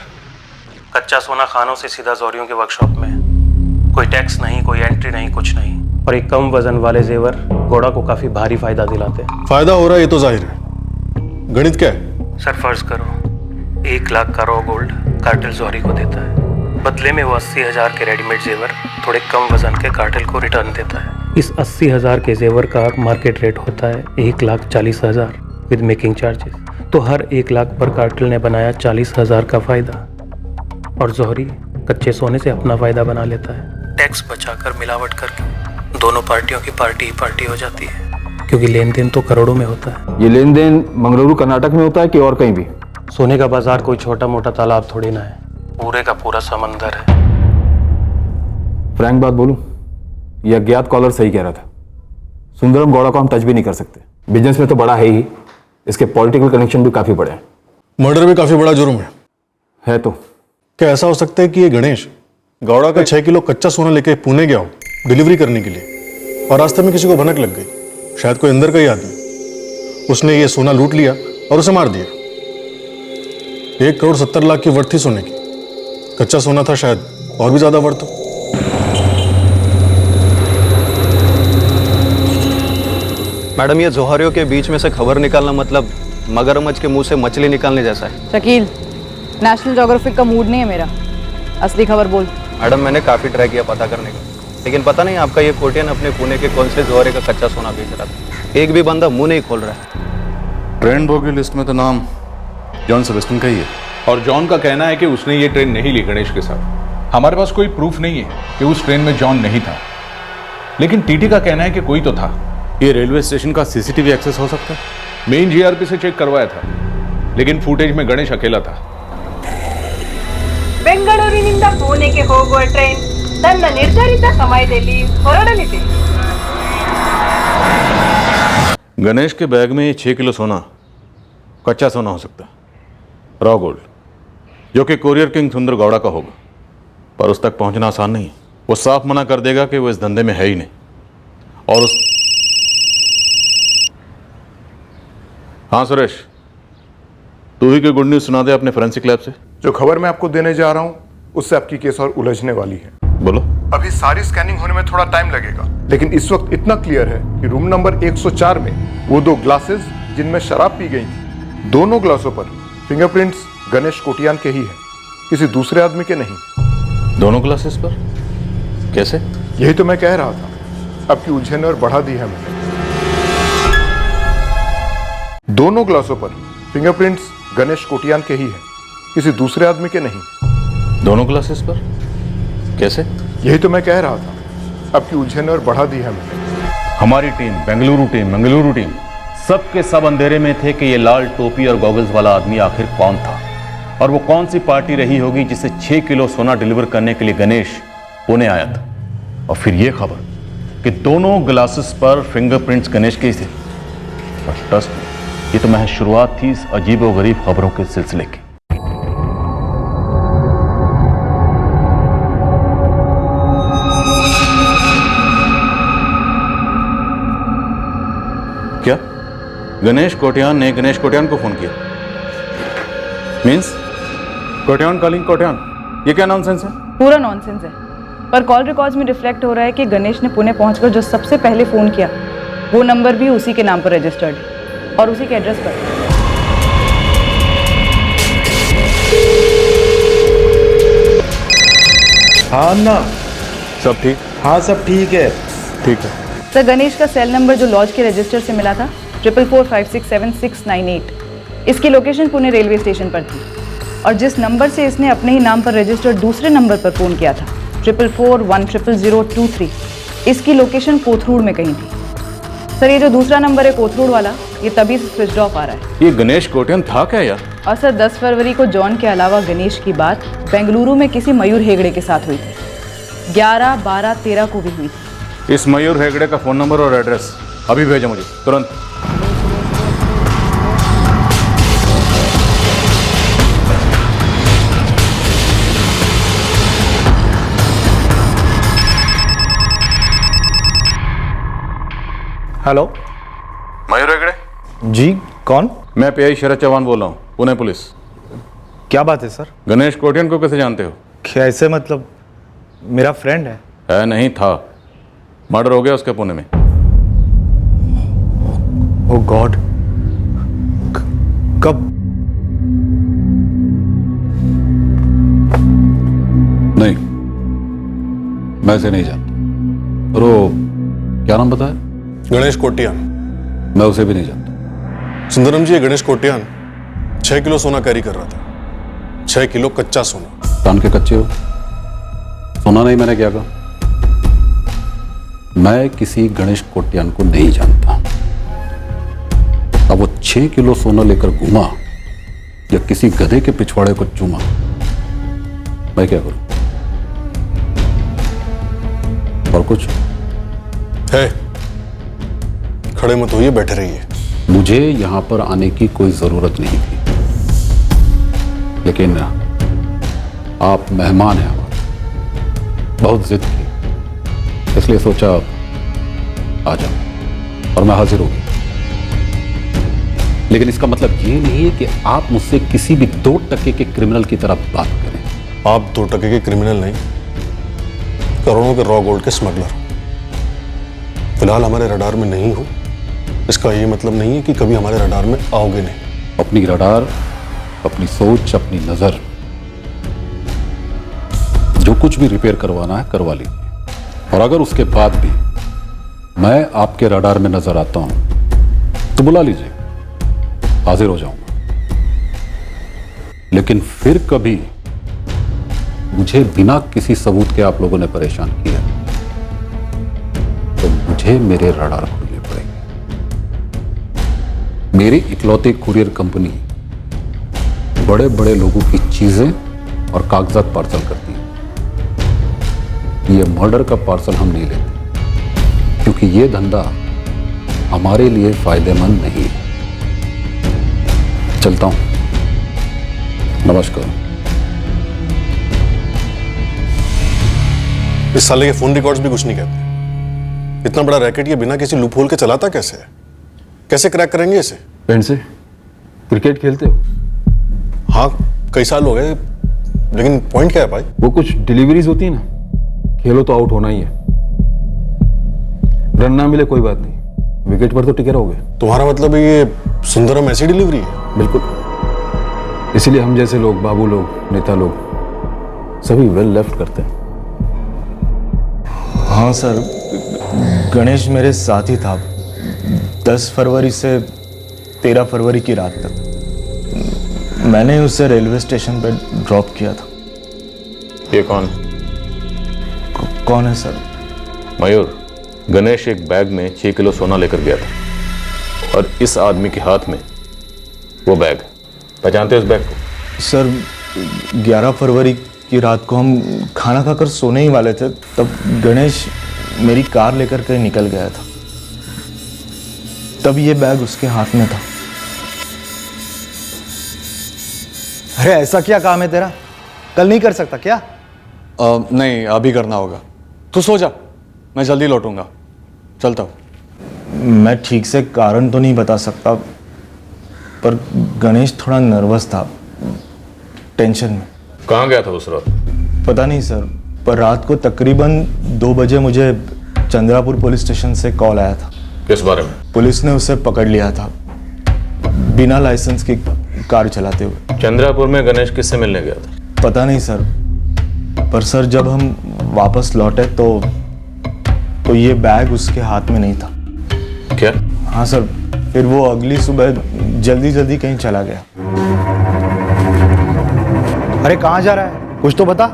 कच्चा सोना खानों से सीधा जौहरियों के वर्कशॉप में, कोई टैक्स नहीं, कोई एंट्री नहीं, कुछ नहीं। और एक कम वजन वाले जेवर घोड़ा को काफी भारी फायदा दिलाते हैं। फायदा हो रहा है ये तो जाहिर है, गणित क्या है? सर फर्ज करो 1 लाख का रॉ गोल्ड कार्टेल जौहरी को देता है, बदले में वो 80,000 के रेडीमेड जेवर थोड़े कम वजन के कार्टेल को रिटर्न देता है। इस 80,000 के जेवर का मार्केट रेट होता है 1,40,000 विद मेकिंग चार्जेस। तो हर 1 लाख पर कार्टेल ने बनाया 40,000 का फायदा, और जौहरी कच्चे सोने से अपना फायदा बना लेता है। टैक्स बचाकर मिलावट करके दोनों पार्टियों की पार्टी ही पार्टी हो जाती है, क्योंकि लेन देन तो करोड़ों में होता है। ये लेन देन मंगलुरु कर्नाटक में होता है कि और कहीं भी? सोने का बाजार कोई छोटा मोटा तालाब थोड़ी ना है, पूरे का पूरा समंदर है। फ्रैंक बात बोलूं, ये अज्ञात कॉलर सही कह रहा था। सुंदरम गौड़ा को हम टच भी नहीं कर सकते। बिजनेस में तो बड़ा है ही, इसके पॉलिटिकल कनेक्शन भी काफी बड़े हैं। मर्डर भी काफी बड़ा जुर्म है तो क्या ऐसा हो सकता है कि ये गणेश गौड़ा का 6 किलो कच्चा सोना लेके पुणे गया हो डिलीवरी करने के लिए, और रास्ते में किसी को भनक लग गई, शायद कोई अंदर का ही आदमी, उसने ये सोना लूट लिया और उसे मार दिया। 1,70,00,000 की वर्थ थी सोने की, कच्चा सोना था, शायद और भी ज्यादा वर्थ हो। मैडम, ये जौहरियों के बीच में से खबर निकालना मतलब मगरमच्छ के मुंह से मछली निकालने जैसा है। शकील, नेशनल ज्योग्राफिक का मूड नहीं है मेरा, असली खबर बोल। मैडम, मैंने काफ़ी ट्राई किया पता करने का, लेकिन पता नहीं आपका ये कोटियन अपने पुणे के कौन से जौहरी का कच्चा सोना बेच रहा था। एक भी बंदा मुंह नहीं खोल रहा है। ट्रेन बोगी लिस्ट में तो नाम जॉन सेबेस्टियन का ही है, और जॉन का कहना है कि उसने ये ट्रेन नहीं ली गणेश के साथ। हमारे पास कोई प्रूफ नहीं है कि उस ट्रेन में जॉन नहीं था, लेकिन टीटी का कहना है कि कोई तो था। ये रेलवे स्टेशन का सीसीटीवी एक्सेस हो सकता है? मेन जीआरपी से चेक करवाया था, लेकिन फुटेज में गणेश अकेला था। ಬೆಂಗಳೂರಿನಿಂದ ಪುಣೆಗೆ ಹೋಗುವ ಟ್ರೈನ್ ತನ್ನ ನಿರ್ಧಾರಿತ ಸಮಯದಲ್ಲಿ ಹೊರಡಲಿದೆ। गणेश के बैग में 6 किलो सोना कच्चा सोना हो सकता है, रॉ गोल्ड, जो कि कोरियर किंग सुंदर गौड़ा का होगा, पर उस तक पहुंचना आसान नहीं है। वो साफ मना कर देगा कि वो इस धंधे में है ही नहीं। और उस हाँ सुरेश, तू ही कोई गुड न्यूज़ सुना दे अपने फोरेंसिक लैब से। जो खबर मैं आपको देने जा रहा हूं उससे आपकी केस और उलझने वाली है। बोलो। अभी सारी स्कैनिंग होने में थोड़ा टाइम लगेगा, लेकिन इस वक्त इतना क्लियर है कि रूम नंबर 104 में वो 2 ग्लासेस जिनमें शराब पी गई थी, दोनों ग्लासों पर फिंगरप्रिंट्स गणेश कोटियान के ही हैं, किसी दूसरे आदमी के नहीं। दोनों ग्लासेस पर कैसे? यही तो मैं कह रहा था, आपकी उलझन और बढ़ा दी है मैंने। दोनों ग्लासों पर फिंगरप्रिंट्स गणेश कोटियान के ही हैं, किसी दूसरे आदमी के नहीं। दोनों ग्लासेस पर कैसे? यही तो मैं कह रहा था, आपकी उलझन और बढ़ा दी है मैंने। हमारी टीम, बेंगलुरु टीम सब के सब अंधेरे में थे कि ये लाल टोपी और गॉगल्स वाला आदमी आखिर कौन था, और वो कौन सी पार्टी रही होगी जिसे 6 किलो सोना डिलीवर करने के लिए गणेश पुणे आया था। और फिर ये खबर कि दोनों ग्लासेस पर फिंगरप्रिंट्स गणेश के ही थे। और ट्रस्ट मी, ये तो महज शुरुआत थी इस अजीब और गरीब खबरों के सिलसिले की। क्या गणेश कोटियान ने गणेश कोटियान को फोन किया? मींस कोटियान कॉलिंग कोटियान, ये क्या नॉनसेंस है? पूरा नॉनसेंस है, पर कॉल रिकॉर्ड्स में रिफ्लेक्ट हो रहा है कि गणेश ने पुणे पहुंचकर जो सबसे पहले फोन किया वो नंबर भी उसी के नाम पर रजिस्टर्ड है और उसी के एड्रेस पर। हाँ ना, सब ठीक? हाँ सब ठीक है। ठीक है सर, गणेश का सेल नंबर जो लॉज के रजिस्टर से मिला था 4445676698, इसकी लोकेशन पुणे रेलवे स्टेशन पर थी, और जिस नंबर से इसने अपने ही नाम पर रजिस्टर्ड दूसरे नंबर पर फ़ोन किया था 4441000023, इसकी लोकेशन कोथरूड में कहीं थी। सर, ये जो दूसरा नंबर है कोथरूड वाला, ये तभी से स्विच ऑफ आ रहा है। ये गणेश कोटियान था क्या यार? और सर 10 फरवरी को जॉन के अलावा गणेश की बात बेंगलुरु में किसी मयूर हेगड़े के साथ हुई थी, 11, 12, 13 को भी हुई थी। इस मयूर हेगड़े का फोन नंबर और एड्रेस अभी भेजो मुझे तुरंत। हेलो, मयूर हेगड़े जी, कौन? मैं पीआई शरद चौहान बोल रहा हूँ, पुणे पुलिस। क्या बात है सर? गणेश कोटियन को कैसे जानते हो? कैसे मतलब? मेरा फ्रेंड है। नहीं था, मर्डर हो गया उसके पुणे में। ओह गॉड, कब? नहीं, मैं इसे नहीं जानता। और वो क्या नाम बताया? गणेश कोटियान। मैं उसे भी नहीं जानता। सुंदरम जी, ये गणेश कोटियान 6 किलो सोना कैरी कर रहा था। 6 किलो कच्चा सोना। कान के कच्चे हो? सोना नहीं, मैंने क्या कहा? मैं किसी गणेश कोटियान को नहीं जानता। अब वो 6 किलो सोना लेकर घूमा या किसी गधे के पिछवाड़े को चूमा, मैं क्या करूं? और कुछ है? खड़े मत होइए, बैठे रहिए। मुझे यहां पर आने की कोई जरूरत नहीं थी, लेकिन आप मेहमान हैं हमारे, बहुत जिद की, इसलिए सोचा आ जाओ और मैं हाजिर हो गया। लेकिन इसका मतलब ये नहीं है कि आप मुझसे किसी भी 2 टके के क्रिमिनल की तरह बात करें। आप 2 टके के क्रिमिनल नहीं, करोड़ों के रॉ गोल्ड के स्मगलर। फिलहाल हमारे रडार में नहीं हो, इसका ये मतलब नहीं है कि कभी हमारे रडार में आओगे नहीं। अपनी रडार, अपनी सोच, अपनी नजर, जो कुछ भी रिपेयर करवाना है करवा लीजिए। और अगर उसके बाद भी मैं आपके रडार में नजर आता हूं तो बुला लीजिए, हाजिर हो जाऊंगा। लेकिन फिर कभी मुझे बिना किसी सबूत के आप लोगों ने परेशान किया तो मुझे मेरे रडार खोलने पड़ेंगे। मेरी इकलौती कुरियर कंपनी बड़े बड़े लोगों की चीजें और कागजात पार्सल करती है। ये मर्डर का पार्सल हम नहीं लेते, क्योंकि ये धंधा हमारे लिए फायदेमंद नहीं है। चलता हूं, नमस्कार। इस साले के फोन रिकॉर्ड्स भी कुछ नहीं कहते। इतना बड़ा रैकेट ये बिना किसी लूप होल के चलाता कैसे है? कैसे क्रैक करेंगे इसे? फ्रेंड से क्रिकेट खेलते हो? हाँ, कई साल हो गए, लेकिन पॉइंट क्या है भाई? वो कुछ डिलीवरीज होती है ना, खेलो तो आउट होना ही है। रन ना मिले कोई बात नहीं, विकेट पर तो टिके रहोगे। तुम्हारा मतलब ये सुंदरम ऐसी डिलीवरी है? बिल्कुल, इसीलिए हम जैसे लोग, बाबू लोग, नेता लोग सभी वेल लेफ्ट करते हैं। हाँ सर, गणेश मेरे साथ ही था 10 फरवरी से 13 फरवरी की रात तक। मैंने उसे रेलवे स्टेशन पर ड्रॉप किया था। ये कौन? कौन है सर? मयूर, गणेश एक बैग में 6 किलो सोना लेकर गया था और इस आदमी के हाथ में वो बैग। पहचानते हो उस बैग को? सर 11 फरवरी की रात को हम खाना खाकर सोने ही वाले थे, तब गणेश मेरी कार लेकर कहीं निकल गया था। तब ये बैग उसके हाथ में था। अरे ऐसा क्या काम है तेरा? कल नहीं कर सकता क्या? नहीं, अभी करना होगा। तू सो जा, मैं जल्दी लौटूंगा। चलता हूँ। मैं ठीक से कारण तो नहीं बता सकता, पर गणेश थोड़ा नर्वस था, टेंशन में। कहाँ गया था उस रात? पता नहीं सर, पर रात को तकरीबन 2 बजे मुझे चंद्रापुर पुलिस स्टेशन से कॉल आया था। किस बारे में? पुलिस ने उसे पकड़ लिया था बिना लाइसेंस की कार चलाते हुए। चंद्रापुर में गणेश किससे मिलने गया था? पता नहीं सर, पर सर जब हम वापस लौटे तो ये बैग उसके हाथ में नहीं था। क्या? हाँ सर, फिर वो अगली सुबह जल्दी जल्दी कहीं चला गया। अरे कहाँ जा रहा है, कुछ तो बता।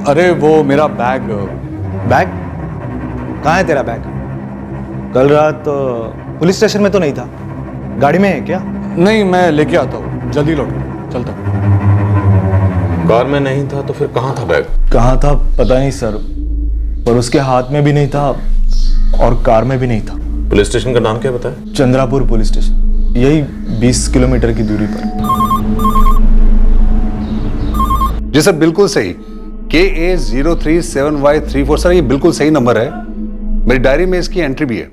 अरे वो मेरा बैग। बैग? कहाँ है तेरा बैग? कल रात पुलिस स्टेशन में तो नहीं था, गाड़ी में है क्या? नहीं, मैं लेके आता हूँ, जल्दी लौटूंगा, चलता हूँ। कार में नहीं था तो फिर कहाँ था बैग? कहाँ था पता नहीं सर, पर उसके हाथ में भी नहीं था और कार में भी नहीं था। पुलिस स्टेशन का नाम क्या बताया? चंद्रापुर पुलिस स्टेशन, यही 20 किलोमीटर की दूरी पर। जी सर, बिल्कुल सही। KA037Y34 सर, ये बिल्कुल सही नंबर है। मेरी डायरी में इसकी एंट्री भी है।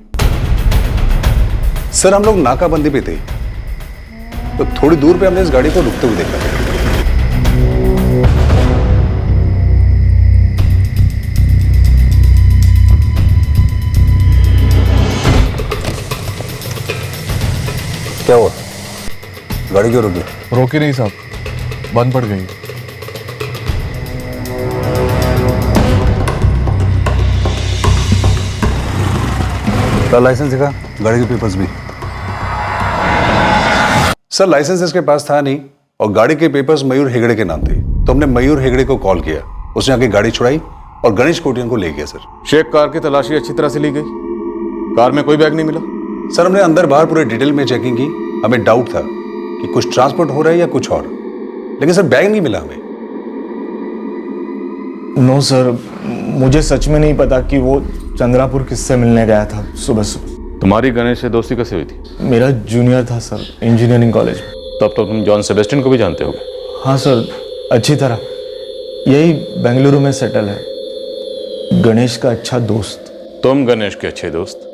सर हम लोग नाकाबंदी पे थे, तो थोड़ी दूर पे हमने इस गाड़ी को रुकते हुए देखा। क्या हुआ? गाड़ी क्यों रुकी? रोकी नहीं साहब, बंद पड़ गई। लाइसेंस दिखा, गाड़ी के पेपर्स भी। सर लाइसेंस इसके पास था नहीं और गाड़ी के पेपर्स मयूर हेगड़े के नाम थे, तो हमने मयूर हेगड़े को कॉल किया, उसने आके गाड़ी छुड़ाई और गणेश कोटियान को ले गया। सर शेख कार की तलाशी अच्छी तरह से ली गई, कार में कोई बैग नहीं मिला। सर हमने अंदर बाहर पूरे डिटेल में चेकिंग की, हमें डाउट था कि कुछ ट्रांसपोर्ट हो रहा है या कुछ और, लेकिन सर बैग नहीं मिला हमें। नो सर, मुझे सच में नहीं पता कि वो चंद्रापुर किससे मिलने गया था सुबह सुबह। तुम्हारी गणेश से दोस्ती कैसे हुई थी? मेरा जूनियर था सर, इंजीनियरिंग कॉलेज में। तब तो तुम जॉन सेबेस्टियन को भी जानते होगे। हाँ सर, अच्छी तरह। यही बेंगलुरु में सेटल है, गणेश का अच्छा दोस्त। तुम गणेश के अच्छे दोस्त,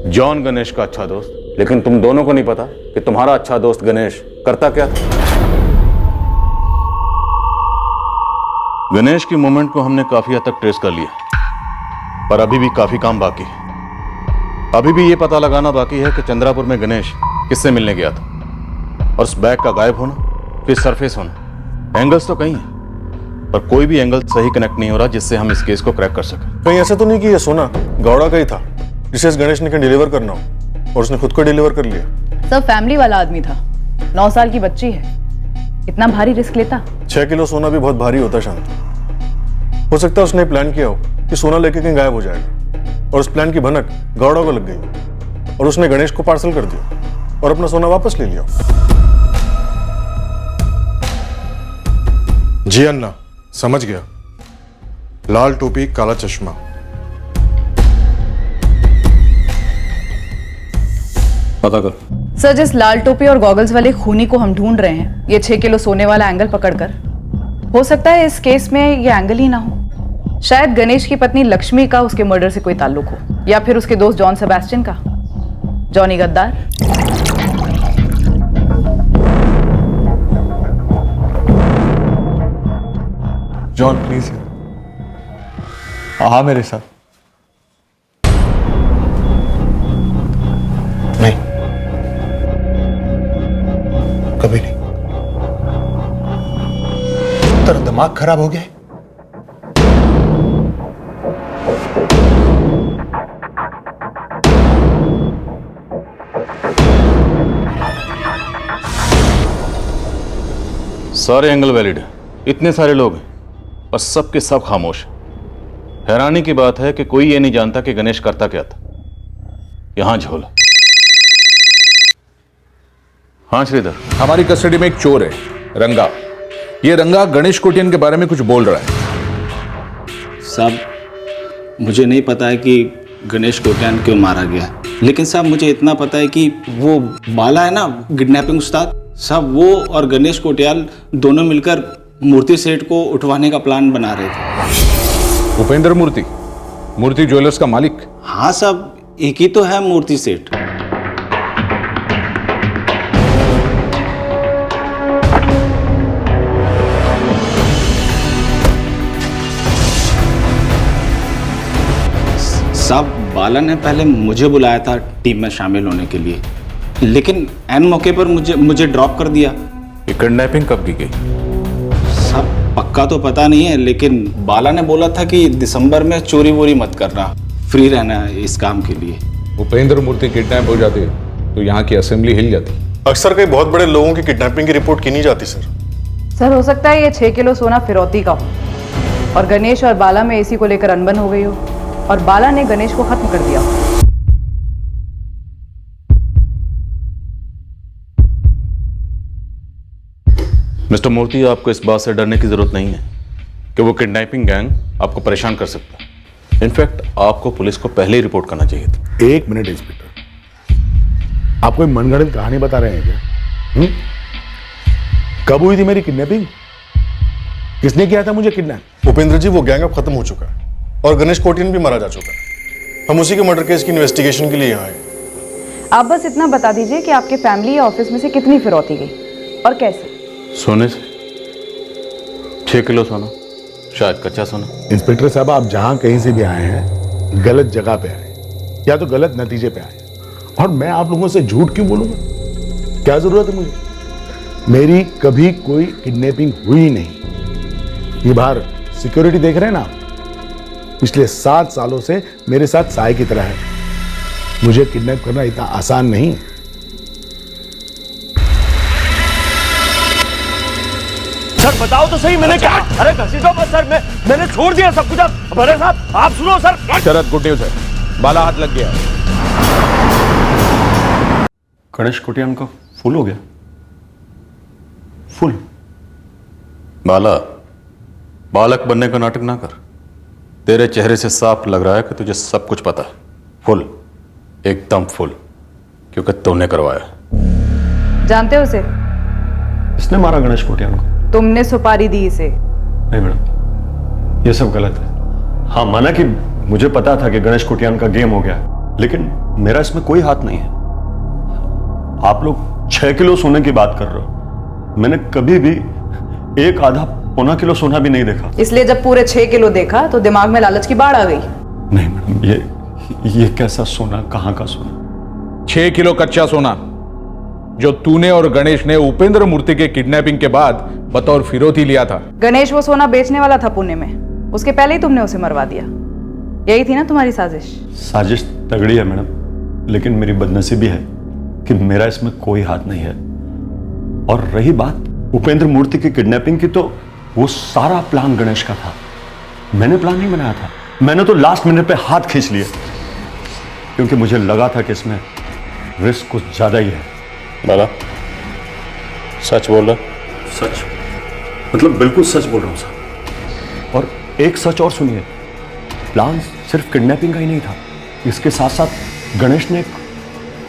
जॉन गणेश का अच्छा दोस्त, लेकिन तुम दोनों को नहीं पता कि तुम्हारा अच्छा दोस्त गणेश करता क्या था। गणेश की मूवमेंट को हमने काफी हद तक ट्रेस कर लिया, पर अभी भी काफी काम बाकी है। अभी भी ये पता लगाना बाकी है कि चंद्रापुर में गणेश किससे मिलने गया था, और उस बैग का गायब होना, फिर सरफेस होना। एंगल्स तो कई हैं, पर कोई भी एंगल सही कनेक्ट नहीं हो रहा जिससे हम इस केस को क्रैक कर सकें। कहीं ऐसा तो नहीं कि ये सोना गौड़ा का ही था जिसे इस गणेश ने कहीं डिलीवर करना हो और उसने खुद को डिलीवर कर लिया। सब फैमिली वाला आदमी था, 9 साल की बच्ची है, इतना भारी रिस्क लेता? 6 किलो सोना भी बहुत भारी होता शांत। हो सकता है उसने प्लान किया हो कि सोना लेके कहीं गायब हो जाएगा, और उस प्लान की भनक गौड़ा को लग गई और उसने गणेश को पार्सल कर दिया और अपना सोना वापस ले लिया। जी अन्ना, समझ गया। लाल टोपी, काला चश्मा। पता कर। सर, जिस लाल टोपी और गॉगल्स वाले खूनी को हम ढूंढ रहे हैं, ये 6 किलो सोने वाला एंगल पकड़कर, हो सकता है इस केस में ये एंगल ही ना हो। शायद गणेश की पत्नी लक्ष्मी का उसके मर्डर से कोई ताल्लुक हो, या फिर उसके दोस्त जॉन सेबेस्टियन का, जॉनी गद्दार। जॉन प्लीज हाँ मेरे साथ। नहीं, कभी नहीं। तेरा दिमाग खराब हो गया है? सारे एंगल वैलिड है, इतने सारे लोग हैं और सब के सब खामोश। हैरानी की बात है कि कोई ये नहीं जानता कि गणेश करता क्या था। यहां झोल। हाँ श्रीधर, हमारी कस्टडी में एक चोर है, रंगा। ये रंगा गणेश कोटियान के बारे में कुछ बोल रहा है। साहब, मुझे नहीं पता है कि गणेश कोटियान क्यों मारा गया, लेकिन साहब मुझे इतना पता है कि वो बाला है ना, किडनैपिंग उस्ताद साहब, वो और गणेश कोटियान दोनों मिलकर मूर्ति सेठ को उठवाने का प्लान बना रहे थे। उपेंद्र मूर्ति, मूर्ति ज्वेलर्स का मालिक? हाँ साहब, एक ही तो है मूर्ति सेठ। साहब, बाला ने पहले मुझे बुलाया था टीम में शामिल होने के लिए, लेकिन एन मौके पर मुझे ड्रॉप कर दिया। ये किडनैपिंग कब की गई? साहब पक्का तो पता नहीं है, लेकिन बाला ने बोला था कि दिसंबर में चोरी वोरी मत करना, फ्री रहना है इस काम के लिए। उपेंद्र मूर्ति किडनैप हो जाते तो यहाँ की असेंबली हिल जाती। अक्सर कई बहुत बड़े लोगों की किडनैपिंग की रिपोर्ट की नहीं जाती सर। सर, हो सकता है ये 6 किलो सोना फिरौती का हो और गणेश और बाला में इसी को लेकर अनबन हो गई हो और बाला ने गणेश को खत्म कर दिया हो। मिस्टर मूर्ति, आपको इस बात से डरने की जरूरत नहीं है कि वो किडनैपिंग गैंग आपको परेशान कर सकता है। इनफैक्ट आपको पुलिस को पहले ही रिपोर्ट करना चाहिए था। एक मिनट इंस्पेक्टर, आप कोई मनगढ़ंत कहानी बता रहे हैं क्या? कब हुई थी मेरी किडनैपिंग? किसने किया था मुझे किडनैप? उपेंद्र जी, वो गैंग अब खत्म हो चुका है और गणेश कोटियान भी मारा जा चुका है। हम उसी के मर्डर केस की इन्वेस्टिगेशन के लिए यहाँ आए। आप बस इतना बता दीजिए कि आपके फैमिली या ऑफिस में से कितनी फिरौती गई और कैसे। सोने से 6 किलो सोना, शायद कच्चा सोना। इंस्पेक्टर साहब, आप जहां कहीं से भी आए हैं गलत जगह पे आए या तो गलत नतीजे पे आए, और मैं आप लोगों से झूठ क्यों बोलूंगा? क्या जरूरत है मुझे? मेरी कभी कोई किडनैपिंग हुई नहीं। ये बाहर सिक्योरिटी देख रहे हैं ना, पिछले 7 सालों से मेरे साथ साय की तरह है। मुझे किडनैप करना इतना आसान नहीं। सर बताओ तो सही, मैंने क्या? अरे घसीटो बस सर, मैंने छोड़ दिया सब कुछ। अब बड़े साहब आप सुनो सर। शरद, गुड न्यूज है, बाला हाथ लग गया। गणेश कोटियान का फुल हो गया। फुल। बाला, बालक बनने का नाटक ना कर। तेरे चेहरे से साफ लग रहा है कि तुझे सब कुछ पता है। फुल, एकदम फुल, क्योंकि तूने करवाया। जानते हो उसे? इसने मारा गणेश कोटियान को। तुमने सुपारी दी इसे। नहीं मैडम, ये सब गलत है। हाँ माना कि मुझे पता था कि गणेश कोटियान का गेम हो गया, लेकिन मेरा इसमें कोई हाथ नहीं है। आप लोग 6 किलो सोने की बात कर रहे हो, मैंने कभी भी 1 आधा पौना किलो सोना भी नहीं देखा। इसलिए जब पूरे 6 किलो देखा तो दिमाग में लालच की बाढ़ आ गई। नहीं मैडम, ये कैसा सोना, कहाँ का सोना? 6 किलो कच्चा सोना जो तूने और गणेश ने उपेंद्र मूर्ति के किडनैपिंग के बाद बतौर फिरौती लिया था। गणेश वो सोना बेचने वाला था पुणे में, उसके पहले ही तुमने उसे मरवा दिया। यही थी ना तुम्हारी साजिश? साजिश तगड़ी है मैडम, लेकिन मेरी बदनसीबी है कि मेरा इसमें कोई हाथ नहीं है। और रही बात उपेंद्र मूर्ति की किडनैपिंग की, तो वो सारा प्लान गणेश का था। मैंने प्लान नहीं बनाया था, मैंने तो लास्ट मिनट पे हाथ खींच लिए, क्योंकि मुझे लगा था कि इसमें रिस्क कुछ ज्यादा ही है। बाला, सच बोल रहा? सच, मतलब बिल्कुल सच बोल रहा हूं सर। और एक सच और सुनिए, प्लान सिर्फ किडनैपिंग का ही नहीं था, इसके साथ साथ गणेश ने एक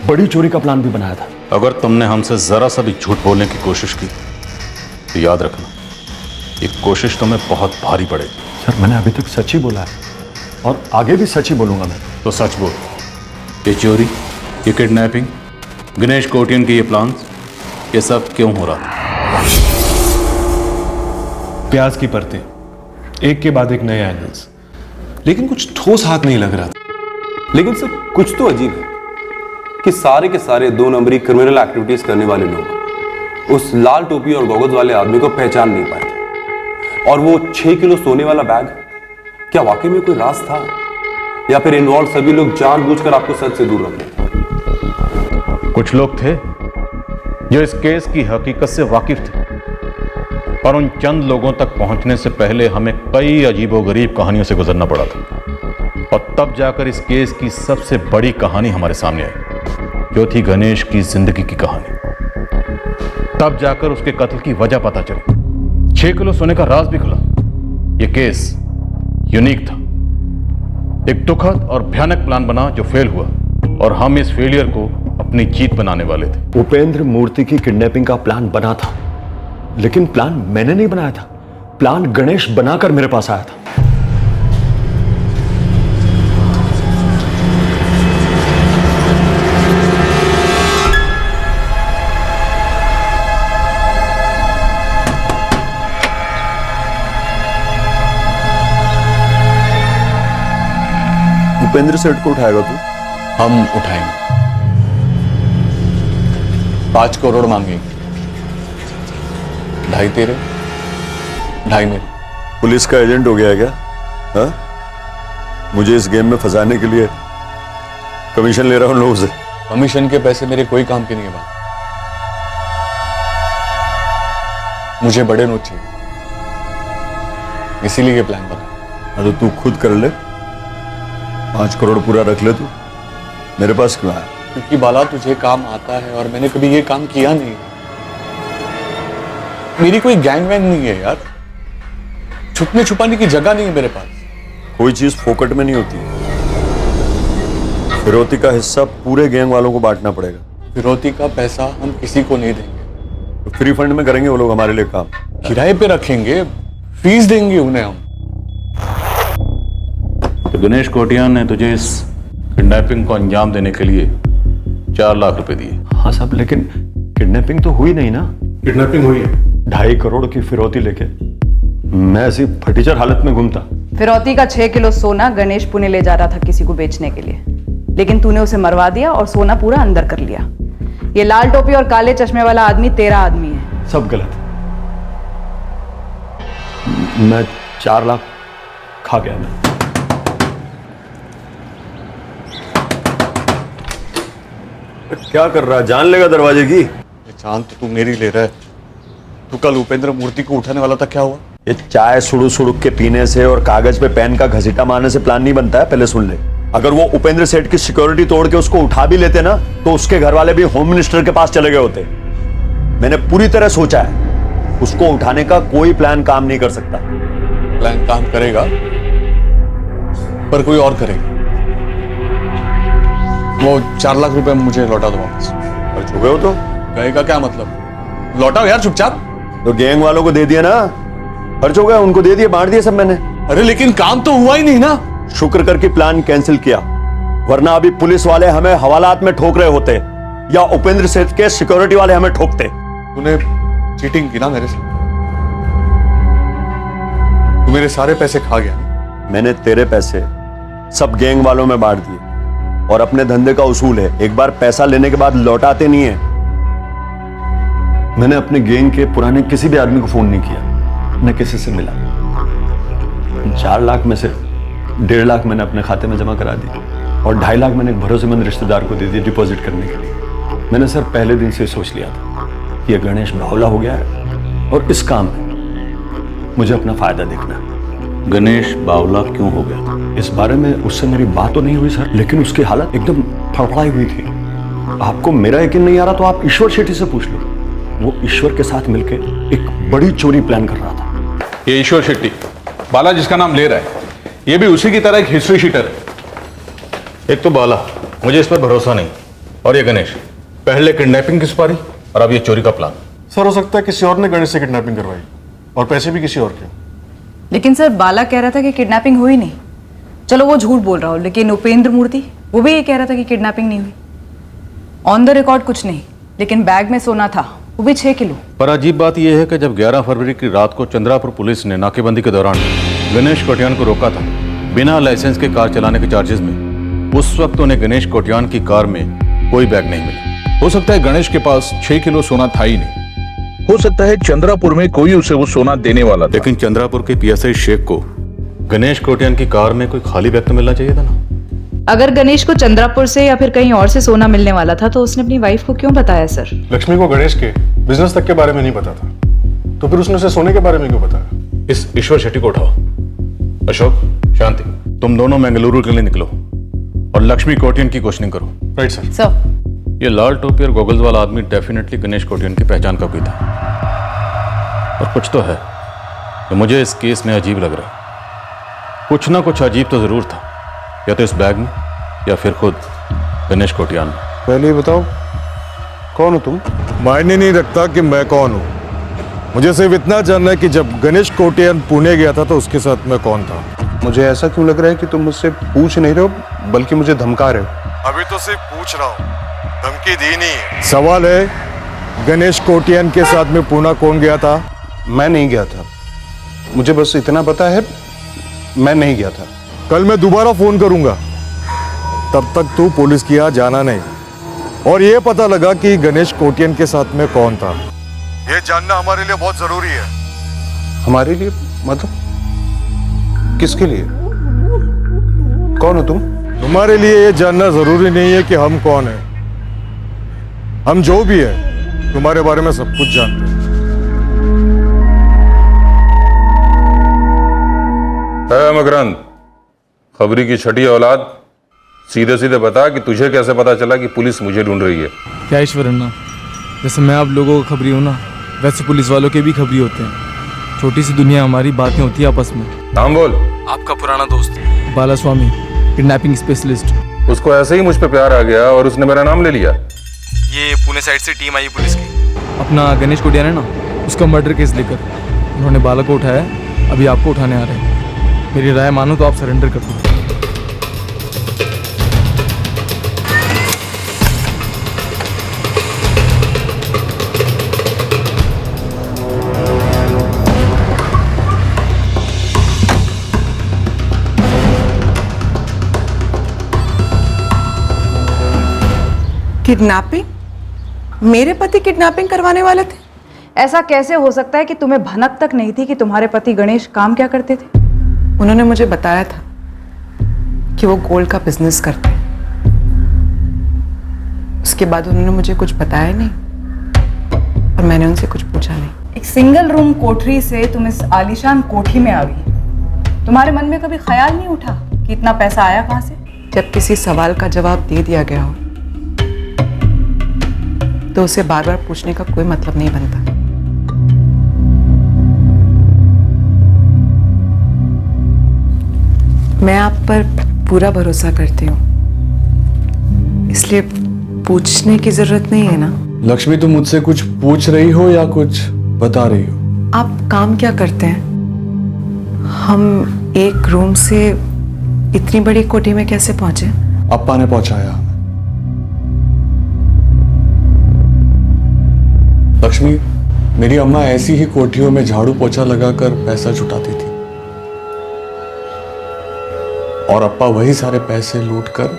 बड़ी चोरी का प्लान भी बनाया था। अगर तुमने हमसे जरा सा भी झूठ बोलने की कोशिश की तो याद रखना, ये कोशिश तुम्हें बहुत भारी पड़ेगी। सर मैंने अभी तक सच ही बोला है, और आगे भी सच ही बोलूंगा मैं। तो सच बोल, ये चोरी, ये किडनैपिंग, गणेश कोटियान के ये प्लान्स, ये सब क्यों हो रहा था? प्याज की परतें, एक के बाद एक नए एंगल्स, लेकिन कुछ ठोस हाथ नहीं लग रहा था। लेकिन सर कुछ तो अजीब है कि सारे के सारे 2 नंबरी क्रिमिनल एक्टिविटीज करने वाले लोग उस लाल टोपी और गॉगल्स वाले आदमी को पहचान नहीं पाए थे। और वो 6 किलो सोने वाला बैग, क्या वाकई में कोई राज था, या फिर इन्वॉल्व सभी लोग जानबूझकर आपको सच से दूर रख रहे थे? कुछ लोग थे जो इस केस की हकीकत से वाकिफ थे, पर उन चंद लोगों तक पहुंचने से पहले हमें कई अजीबोगरीब कहानियों से गुजरना पड़ा था, और तब जाकर इस केस की सबसे बड़ी कहानी हमारे सामने आई, जो थी गणेश की जिंदगी की कहानी। तब जाकर उसके कत्ल की वजह पता चली, 6 किलो सोने का राज भी खुला। यह केस यूनिक था, एक दुखद और भयानक प्लान बना जो फेल हुआ, और हम इस फेलियर को अपनी जीत बनाने वाले थे। उपेंद्र मूर्ति की किडनैपिंग का प्लान बना था, लेकिन प्लान मैंने नहीं बनाया था, प्लान गणेश बनाकर मेरे पास आया था। उपेंद्र सेठ को उठाएगा तू? हम उठाएंगे। 5 करोड़ मांगेंगे, 2.5 तेरे, 2.5 मेरे। पुलिस का एजेंट हो गया है क्या? हा? मुझे इस गेम में फंसाने के लिए कमीशन ले रहा हूं लोगों से। कमीशन के पैसे मेरे कोई काम के नहीं है। मुझे बड़े नोट चाहिए, इसीलिए ये प्लान बना। तो तू खुद कर ले, 5 करोड़ पूरा रख ले तू, मेरे पास क्यों आया? क्योंकि बाला तुझे काम आता है और मैंने कभी ये काम किया नहीं। मेरी कोई गैंग वैंग नहीं है यार, छुपने छुपाने की जगह नहीं है मेरे पास। कोई चीज फोकट में नहीं होती, फिरौती का हिस्सा पूरे गैंग वालों को बांटना पड़ेगा। फिरौती का पैसा हम किसी को नहीं देंगे, तो फ्री फंड में करेंगे वो लोग हमारे लिए काम। किराए पे रखेंगे, फीस देंगे उन्हें हम। तो गणेश कोटियान ने तुझे इस किडनैपिंग को अंजाम देने के लिए 4 लाख रुपए दिए। हाँ साहब, लेकिन किडनैपिंग तो हुई नहीं ना। किडनैपिंग हुई है। 2.5 करोड़ की फिरौती लेके मैं ऐसी फटीचर हालत में घूमता। फिरौती का 6 किलो सोना गणेश पुणे ले जा रहा था किसी को बेचने के लिए, लेकिन तूने उसे मरवा दिया और सोना पूरा अंदर कर लिया। ये लाल टोपी और काले चश्मे वाला आदमी तेरा आदमी है। सब गलत है। मैं 4 लाख खा गया। मैं क्या कर रहा है? जान लेगा दरवाजे की। जान तो तू मेरी ले रहा है। तू कल उपेंद्र मूर्ति को उठाने वाला था, क्या हुआ? ये चाय सुड़ू सुड़ू के पीने से और कागज पे पेन का घसीटा मारने से प्लान नहीं बनता है। पहले सुन ले, अगर वो उपेंद्र सेठ की सिक्योरिटी तोड़ के उसको उठा भी लेते ना, तो उसके घर वाले भी होम मिनिस्टर के पास चले गए होते। मैंने पूरी तरह सोचा है, उसको उठाने का कोई प्लान काम नहीं कर सकता। प्लान काम करेगा पर कोई और करेगा। वो 4 लाख रुपए मुझे लौटा दो वापस। खर्च हो गए हो तो गए का क्या मतलब? लौटाओ यार चुपचाप। तो गैंग वालों को दे दिया ना, खर्च हो गया, उनको दे दिए, बांट दिए सब मैंने। अरे लेकिन काम तो हुआ ही नहीं ना। शुक्र करके प्लान कैंसिल किया, वरना अभी पुलिस वाले हमें हवालात में ठोक रहे होते या उपेंद्र सेठ के सिक्योरिटी वाले हमें ठोकते। तूने चीटिंग की ना मेरे से। तू मेरे सारे पैसे खा गया। मैंने तेरे पैसे सब गैंग वालों में बांट दिए, और अपने धंधे का उसूल है, एक बार पैसा लेने के बाद लौटाते नहीं है। मैंने अपने गैंग के पुराने किसी भी आदमी को फोन नहीं किया, न किसी से मिला। 4 लाख में से 1.5 लाख मैंने अपने खाते में जमा करा दी, और 2.5 लाख मैंने एक भरोसेमंद रिश्तेदार को दे दिए डिपॉजिट करने के लिए। मैंने सर पहले दिन से सोच लिया था कि यह गणेश बावला हो गया है, और इस काम में मुझे अपना फायदा देखना है। गणेश बावला क्यों हो गया? इस बारे में उससे मेरी बात तो नहीं हुई सर, लेकिन उसकी हालत एकदम फड़फड़ाई हुई थी। आपको मेरा यकीन नहीं आ रहा तो आप ईश्वर शेट्टी से पूछ लो। वो ईश्वर के साथ मिलकर एक बड़ी चोरी प्लान कर रहा था। ये ईश्वर शेट्टी, बाला जिसका नाम ले रहा है, ये भी उसी की तरह एक हिस्ट्री शीटर है। एक तो बाला, मुझे इस पर भरोसा नहीं, और ये गणेश, पहले किडनैपिंग की सुपारी और अब ये चोरी का प्लान। सर हो सकता है किसी और ने गणेश से किडनैपिंग करवाई, और पैसे भी किसी और के। लेकिन सर बाला कह रहा था कि किडनैपिंग हुई नहीं। चलो वो झूठ बोल रहा हो, लेकिन उपेंद्र मूर्ति वो भी ये कह रहा था कि किडनैपिंग नहीं हुई। ऑन द रिकॉर्ड कुछ नहीं, लेकिन बैग में सोना था, वो भी 6 किलो। पर अजीब बात यह है कि जब 11 फरवरी की रात को चंद्रापुर पुलिस ने नाकेबंदी के दौरान गणेश कोटियान को रोका था बिना लाइसेंस के कार चलाने के चार्जेस में, उस वक्त उन्हें गणेश कोटियान की कार में कोई बैग नहीं मिला। हो सकता है गणेश के पास 6 किलो सोना था ही नहीं। हो सकता है चंद्रापुर में कोई उसे वो सोना देने वाला था। लेकिन चंद्रापुर के पीएसआई शेख को गणेश कोटियान की कार में कोई खाली बैग तो मिलना चाहिए था ना। अगर गणेश को चंद्रापुर से या फिर कहीं और से सोना मिलने वाला था तो उसने अपनी वाइफ को क्यों बताया सर? लक्ष्मी को गणेश के बिजनेस तक के बारे में नहीं पता था, तो फिर उसने उसे सोने के बारे में क्यों बताया? इस ईश्वर शेट्टी को उठाओ। अशोक, शांति, तुम दोनों मंगलुरु के लिए निकलो और लक्ष्मी कोटियन की क्वेश्चनिंग करो। Right sir. सर, ये लाल टोपी और गॉगल्स वाला आदमी डेफिनेटली गणेश कोटियन की पहचान का कोई था, और कुछ तो है तो मुझे इस केस में अजीब लग रहा है। कुछ ना कुछ अजीब तो जरूर था, या तो इस बैग में या फिर खुद गणेश कोटियान में। पहले ही बताओ कौन हो तुम? मायने नहीं रखता कि मैं कौन हूँ, मुझे सिर्फ इतना जानना है कि जब गणेश कोटियान पुणे गया था तो उसके साथ मैं कौन था। मुझे ऐसा क्यों लग रहा है कि तुम मुझसे पूछ नहीं रहे हो बल्कि मुझे धमका रहे हो? अभी तो सिर्फ पूछ रहा हूँ, धमकी दी नहीं है। सवाल है गणेश कोटियान के साथ में पुणे कौन गया था? मैं नहीं गया था, मुझे बस इतना पता है मैं नहीं गया था। कल मैं दोबारा फोन करूंगा, तब तक तू पुलिस के यहाँ जाना नहीं, और ये पता लगा कि गणेश कोटियान के साथ में कौन था। ये जानना हमारे लिए बहुत जरूरी है। हमारे लिए मतलब किसके लिए? कौन हो तुम? तुम्हारे लिए ये जानना जरूरी नहीं है कि हम कौन हैं। हम जो भी है तुम्हारे बारे में सब कुछ जानते हैं। मकरंद, खबरी की छठी औलाद, सीधे सीधे बता कि तुझे कैसे पता चला कि पुलिस मुझे ढूंढ रही है? क्या ईश्वर अन्ना, जैसे मैं आप लोगों का खबरी हूँ ना, वैसे पुलिस वालों के भी खबरी होते हैं। छोटी सी दुनिया हमारी, बातें होती है आपस में। नाम बोल। आपका पुराना दोस्त बाला स्वामी, किडनैपिंग स्पेशलिस्ट। उसको ऐसे ही मुझ पे प्यार आ गया और उसने मेरा नाम ले लिया। ये पुणे साइड से टीम आई पुलिस की, अपना गणेश कोटियान है ना, उसका मर्डर केस लेकर उन्होंने बाला को उठाया, अभी आपको उठाने आ रहे हैं। मेरी राय मानो तो आप सरेंडर कर दो। किडनैपिंग? मेरे पति किडनैपिंग करवाने वाले थे? ऐसा कैसे हो सकता है कि तुम्हें भनक तक नहीं थी कि तुम्हारे पति गणेश काम क्या करते थे? उन्होंने मुझे बताया था कि वो गोल्ड का बिजनेस करते हैं। उसके बाद उन्होंने मुझे कुछ बताया नहीं और मैंने उनसे कुछ पूछा नहीं। एक सिंगल रूम कोठरी से तुम इस आलीशान कोठी में आ गई। तुम्हारे मन में कभी ख्याल नहीं उठा कि इतना पैसा आया कहां से? जब किसी सवाल का जवाब दे दिया गया हो तो उसे बार बार पूछने का कोई मतलब नहीं बनता। मैं आप पर पूरा भरोसा करती हूँ, इसलिए पूछने की जरूरत नहीं है ना। लक्ष्मी, तुम मुझसे कुछ पूछ रही हो या कुछ बता रही हो? आप काम क्या करते हैं? हम एक रूम से इतनी बड़ी कोठी में कैसे पहुंचे? अप्पा ने पहुंचाया। लक्ष्मी, मेरी अम्मा ऐसी ही कोठियों में झाड़ू पोछा लगाकर पैसा जुटाती थी और अप्पा वही सारे पैसे लूटकर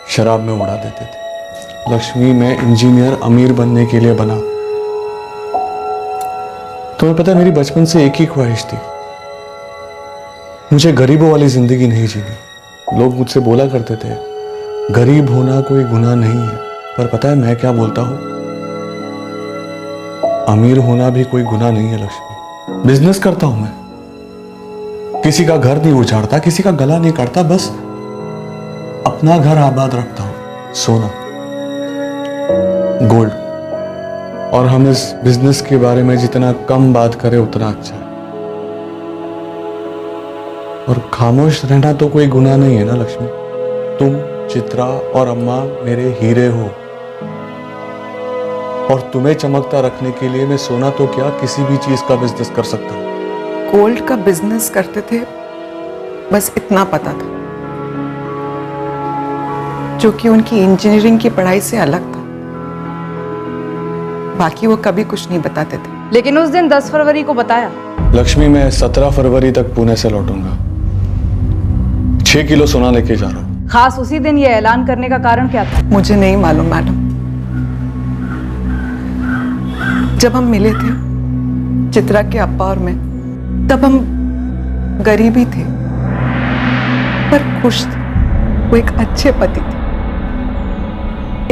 शराब में उड़ा देते थे। लक्ष्मी, मैं इंजीनियर अमीर बनने के लिए बना। तुम्हें पता है, मेरी बचपन से एक ही ख्वाहिश थी, मुझे गरीबों वाली जिंदगी नहीं जीनी। लोग मुझसे बोला करते थे गरीब होना कोई गुनाह नहीं है, पर पता है मैं क्या बोलता हूं? अमीर होना भी कोई गुनाह नहीं है लक्ष्मी। बिजनेस करता हूं मैं, किसी का घर नहीं उजाड़ता, किसी का गला नहीं काटता, बस अपना घर आबाद रखता हूं। सोना, गोल्ड। और हम इस बिजनेस के बारे में जितना कम बात करें उतना अच्छा है। और खामोश रहना तो कोई गुनाह नहीं है ना लक्ष्मी। तुम, चित्रा और अम्मा मेरे हीरे हो और तुम्हें चमकता रखने के लिए मैं सोना तो क्या किसी भी चीज का बिजनेस कर सकता हूं। गोल्ड का बिजनेस करते थे, बस इतना पता था, जो कि उनकी इंजीनियरिंग की पढ़ाई से अलग था। बाकी वो कभी कुछ नहीं बताते थे। लेकिन उस दिन 10 फरवरी को बताया। लक्ष्मी, मैं 17 फरवरी तक पुणे से लौटूंगा। 6 किलो सोना लेके जा रहा हूं। खास उसी दिन ये ऐलान करने का कारण क्या था? मुझे नहीं मालूम मैडम। जब हम मिले थे, चित्रा के अप्पा और मैं, तब हम गरीब ही थे पर खुश थे। वो एक अच्छे पति थे,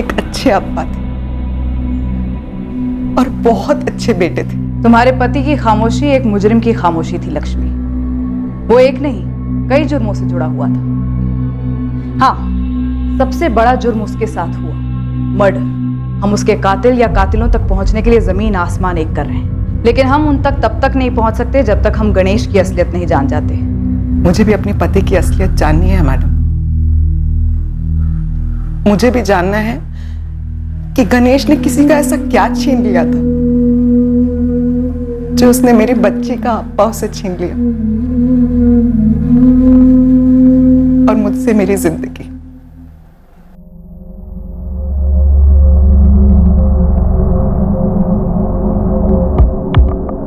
एक अच्छे अप्पा थे और बहुत अच्छे बेटे थे। तुम्हारे पति की खामोशी एक मुजरिम की खामोशी थी लक्ष्मी। वो एक नहीं, कई जुर्मों से जुड़ा हुआ था। हाँ, सबसे बड़ा जुर्म उसके साथ हुआ, मर्डर। हम उसके कातिल या कातिलों तक पहुंचने के लिए जमीन आसमान एक कर रहे हैं, लेकिन हम उन तक तब तक नहीं पहुंच सकते जब तक हम गणेश की असलियत नहीं जान जाते। मुझे भी अपने पति की असलियत जाननी है मैडम। मुझे भी जानना है कि गणेश ने किसी का ऐसा क्या छीन लिया था जो उसने मेरी बच्ची का अप्पा उसे छीन लिया और मुझसे मेरी जिंदगी।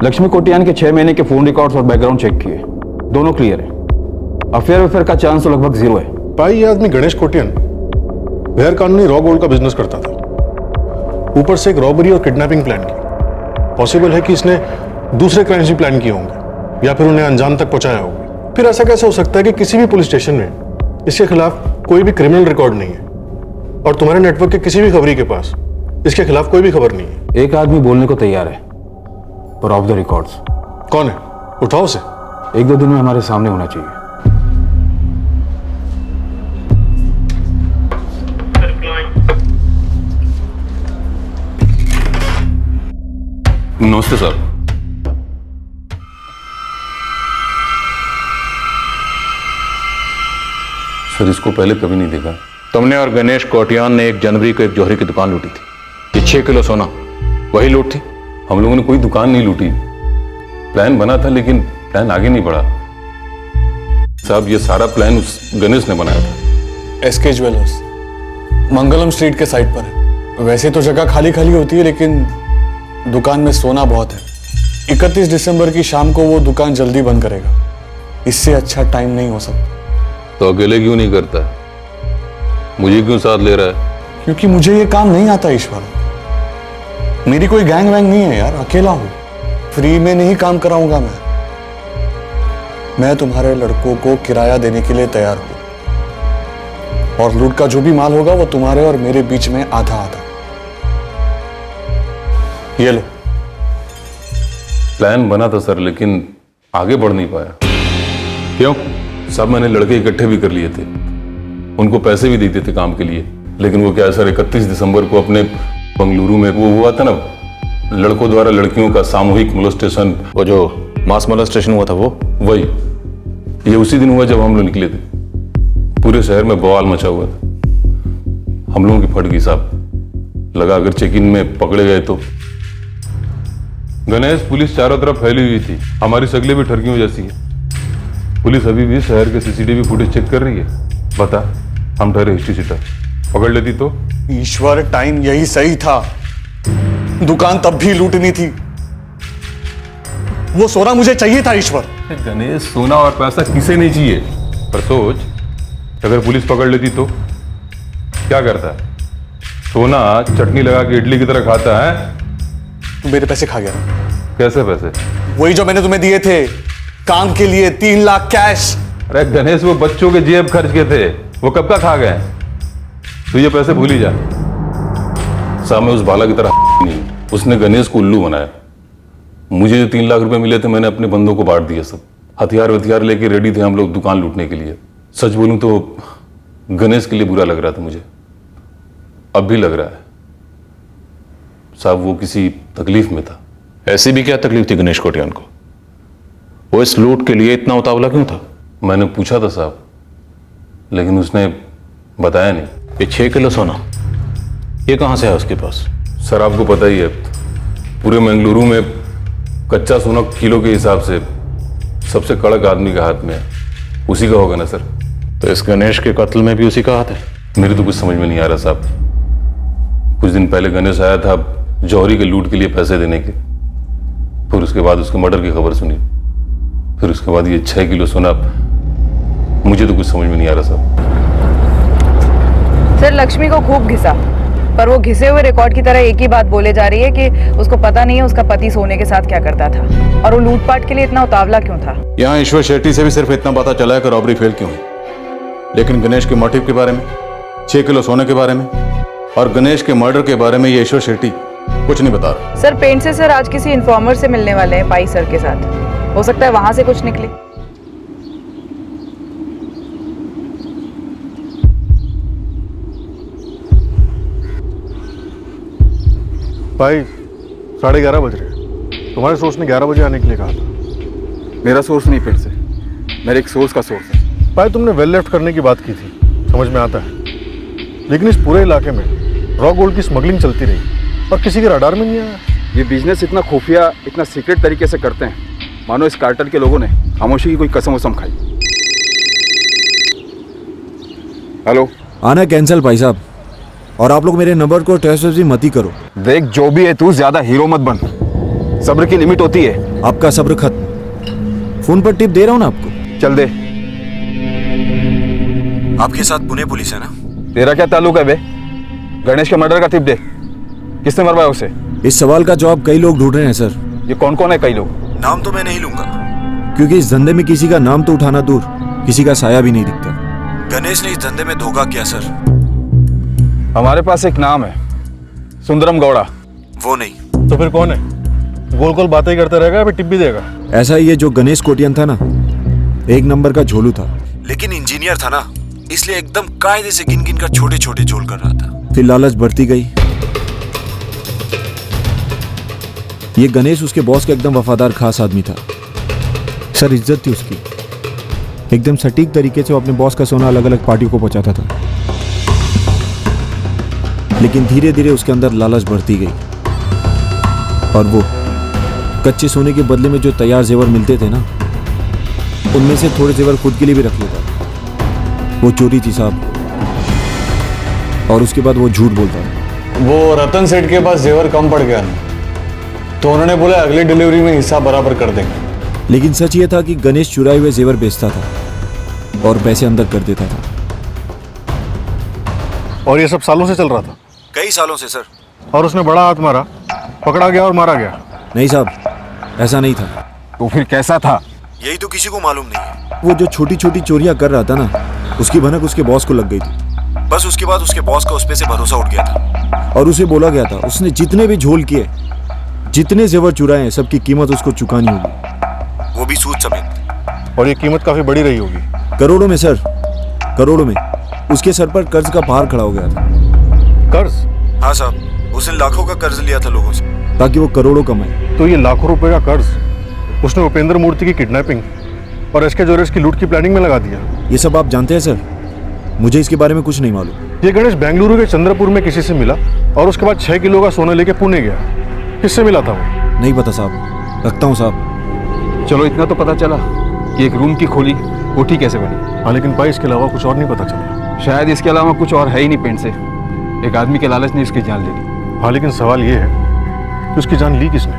लक्ष्मी कोटियान के 6 महीने के फोन रिकॉर्ड्स और बैकग्राउंड चेक किए, दोनों क्लियर है। अफेयर का चांस तो लगभग 0 है। भाई, ये आदमी गणेश कोटियान गैर कानूनी रॉ गोल्ड का बिजनेस करता था, ऊपर से एक रॉबरी और किडनैपिंग प्लान की। पॉसिबल है कि इसने दूसरे क्राइम्स भी प्लान किए होंगे या फिर उन्हें अंजाम तक पहुंचाया होगा। फिर ऐसा कैसे हो सकता है कि किसी भी पुलिस स्टेशन में इसके खिलाफ कोई भी क्रिमिनल रिकॉर्ड नहीं है और तुम्हारे नेटवर्क के किसी भी खबरी के पास इसके खिलाफ कोई भी खबर नहीं है? एक आदमी बोलने को तैयार है, पर ऑफ द रिकॉर्ड्स। कौन है? उठाओ से। 1-2 दिन में हमारे सामने होना चाहिए। नमस्ते सर। सर, इसको पहले कभी नहीं देखा। तुमने और गणेश कोटियान ने 1 जनवरी को एक जौहरी की दुकान लूटी थी। ये 6 किलो सोना वही लूट थी? हम लोगों ने कोई दुकान नहीं लूटी, प्लान बना था लेकिन प्लान आगे नहीं बढ़ा। साहब, ये सारा प्लान उस गणेश ने बनाया था। एसके ज्वेलर्स मंगलम स्ट्रीट के साइड पर है। वैसे तो जगह खाली खाली होती है, लेकिन दुकान में सोना बहुत है। 31 दिसंबर की शाम को वो दुकान जल्दी बंद करेगा। इससे अच्छा टाइम नहीं हो सकता। तो अकेले क्यों नहीं करता? मुझे क्यों साथ ले रहा है? क्योंकि मुझे ये काम नहीं आता ईश्वर। मेरी कोई गैंग वैंग नहीं है यार, अकेला हूं। फ्री में नहीं काम कराऊंगा मैं तुम्हारे लड़कों को किराया देने के लिए तैयार हूं, और लूट का जो भी माल होगा वो तुम्हारे और मेरे बीच में आधा आधा। ये लो। प्लान बना था सर, लेकिन आगे बढ़ नहीं पाया। क्यों? सब मैंने लड़के इकट्ठे भी कर लिए थे, उनको पैसे भी देते थे काम के लिए, लेकिन वो क्या है सर, 31 दिसंबर को अपने बंगलुरु में वो हुआ था ना, लड़कों द्वारा लड़कियों का सामूहिक मोलेस्टेशन, वो जो मास मोलेस्टेशन हुआ था वो वही। ये उसी दिन हुआ जब हम लोग निकले थे। पूरे शहर में बवाल मचा हुआ था। हम लोगों की फट गई साहब, लगा अगर चेक इन में पकड़े गए तो। गणेश, पुलिस चारों तरफ फैली हुई थी, हमारी शक्लें भी ठरकियों जैसी है। पुलिस अभी भी शहर के सीसीटीवी फुटेज चेक कर रही है। बता, हम ठहरे हिस्ट्री सीटर, पकड़ लेती तो? ईश्वर, टाइम यही सही था, दुकान तब भी लूटनी थी। वो सोना मुझे चाहिए था ईश्वर। गणेश, सोना और पैसा किसे नहीं चाहिए, पर सोच अगर पुलिस पकड़ लेती तो क्या करता है? सोना चटनी लगा के इडली की तरह खाता है। तू मेरे पैसे खा गया। कैसे पैसे? वही जो मैंने तुम्हें दिए थे काम के लिए, 3 लाख कैश। अरे गणेश, वो बच्चों के जेब खर्च के थे, वो कब का खा गए? तो ये पैसे भूल ही जा। सामने उस बाला की तरह नहीं, उसने गणेश को उल्लू बनाया। मुझे जो 3 लाख रुपए मिले थे, मैंने अपने बंदों को बांट दिया। सब हथियार लेके रेडी थे हम लोग दुकान लूटने के लिए। सच बोलूं तो गणेश के लिए बुरा लग रहा था मुझे, अब भी लग रहा है साहब। वो किसी तकलीफ में था। ऐसी भी क्या तकलीफ थी गणेश कोटियान को? वो इस लूट के लिए इतना उतावला क्यों था? मैंने पूछा था साहब, लेकिन उसने बताया नहीं। ये 6 किलो सोना ये कहां से है उसके पास? सर आपको पता ही है, पूरे मंगलुरु में कच्चा सोना किलो के हिसाब से सबसे कड़क आदमी के हाथ में है, उसी का होगा ना सर। तो इस गणेश के कत्ल में भी उसी का हाथ है? मेरे तो कुछ समझ में नहीं आ रहा साहब। कुछ दिन पहले गणेश आया था जौहरी के लूट के लिए पैसे देने के, फिर उसके बाद उसके मर्डर की खबर सुनी, फिर उसके बाद ये 6 किलो सोना। मुझे तो कुछ समझ में नहीं आ रहा साहब। सर, लक्ष्मी को खूब घिसा, पर वो घिसे हुए रिकॉर्ड की तरह एक ही बात बोले जा रही है कि उसको पता नहीं है उसका पति सोने के साथ क्या करता था, और वो लूटपाट के लिए इतना उतावला क्यों था। यहाँ ईश्वर शेट्टी से भी सिर्फ इतना पता चला है कि रॉबरी फेल क्यों हुई, लेकिन गणेश के मोटिव के बारे में, 6 किलो सोने के बारे में और गणेश के मर्डर के बारे में ये ईश्वर शेट्टी कुछ नहीं बता रहा। सर, पेंट से सर आज किसी इन्फॉर्मर से मिलने वाले हैं पाई सर के साथ, हो सकता है वहां से कुछ निकले। भाई 11:30 बज रहे हैं, तुम्हारे सोर्स ने 11 बजे आने के लिए कहा था। मेरा सोर्स नहीं, फिर से मेरे एक सोर्स का सोर्स है। भाई तुमने वेल लेफ्ट करने की बात की थी, समझ में आता है, लेकिन इस पूरे इलाके में रॉ गोल्ड की स्मगलिंग चलती रही और किसी के रडार में नहीं आया। ये बिजनेस इतना खुफिया, इतना सीक्रेट तरीके से करते हैं, मानो इस कार्टेल के लोगों ने खामोशी की कोई कसम वसम खाई। हेलो, आना कैंसिल भाई साहब, और आप लोग मेरे नंबर को टेस्ट मत ही करो। देख, जो भी है तू ज्यादा हीरो मत बन, सब्र की लिमिट होती है। आपका सब्र खत्म। फोन पर टिप दे रहा हूँ ना आपको, चल दे। आपके साथ पुणे पुलिस है ना? तेरा क्या ताल्लुक है बे? गणेश के मर्डर का टिप दे, किसने मरवाया उसे? इस सवाल का जवाब कई लोग ढूंढ रहे हैं सर। ये कौन कौन है कई लोग? नाम तो मैं नहीं लूंगा, क्योंकि इस धंधे में किसी का नाम तो उठाना दूर, किसी का साया भी नहीं दिखता। गणेश ने इस धंधे में धोखा किया सर। हमारे पास एक नाम है, सुंदरम गौड़ा। वो नहीं तो फिर कौन है? गोल गोल बातें करते रहेगा, अभी टिप भी देगा। ऐसा ही है, जो गणेश कोटियान था ना, एक नंबर का झोलू था, लेकिन इंजीनियर था ना, इसलिए एकदम कायदे से गिन गिन कर छोटे छोटे झोल कर रहा था। फिर लालच बढ़ती गई। ये गणेश उसके बॉस का एकदम वफादार खास आदमी था सर, इज्जत थी उसकी। एकदम सटीक तरीके से वो अपने बॉस का सोना अलग अलग पार्टियों को पहुंचाता था, लेकिन धीरे धीरे उसके अंदर लालच बढ़ती गई, और वो कच्चे सोने के बदले में जो तैयार जेवर मिलते थे ना, उनमें से थोड़े जेवर खुद के लिए भी रख लेता। वो चोरी थी साहब, और उसके बाद वो झूठ बोलता। वो रतन सेठ के पास जेवर कम पड़ गया, तो उन्होंने बोला अगली डिलीवरी में हिस्सा बराबर कर देंगे। लेकिन सच ये था कि गणेश चुराए हुए जेवर बेचता था और पैसे अंदर कर देता था। और ये सब सालों से चल रहा था? कई सालों से सर। और उसने बड़ा हाथ मारा, पकड़ा गया और मारा गया? नहीं साहब, ऐसा नहीं था। तो फिर कैसा था? यही तो किसी को मालूम नहीं है। वो जो छोटी छोटी चोरियां कर रहा था ना, उसकी भनक उसके बॉस को लग गई थी। बस उसके बाद उसके बॉस का उस पे से भरोसा उठ गया था और उसे बोला गया था उसने जितने भी झोल किए, जितने जेवर चुराए हैं, सबकी कीमत उसको चुकानी होगी, वो भी सूद समेत। और ये कीमत काफी बड़ी रही होगी? करोड़ों में सर, करोड़ों में। उसके सर पर कर्ज का पहाड़ खड़ा हो गया था। कर्ज? हाँ साहब, उसने लाखों का कर्ज लिया था लोगों से ताकि वो करोड़ों कमाए। तो ये लाखों रुपए का कर्ज उसने उपेंद्र मूर्ति की किडनैपिंग और एसके ज्वेलर्स की लूट की प्लानिंग में लगा दिया? ये सब आप जानते हैं सर? मुझे इसके बारे में कुछ नहीं मालूम। ये गणेश बेंगलुरु के चंद्रपुर में किसी से मिला और उसके बाद 6 किलो का सोना लेके पुणे गया। किससे मिला था वो? नहीं पता साहब, रखता हूँ साहब। चलो इतना तो पता चला कि एक रूम की खोली कोठी कैसे बनी। हाँ, लेकिन भाई इसके अलावा कुछ और नहीं पता चला। शायद इसके अलावा कुछ और है ही नहीं पेंट से। एक आदमी के लालच ने उसकी जान ले ली। हाँ, लेकिन सवाल ये है कि उसकी जान ली किसने?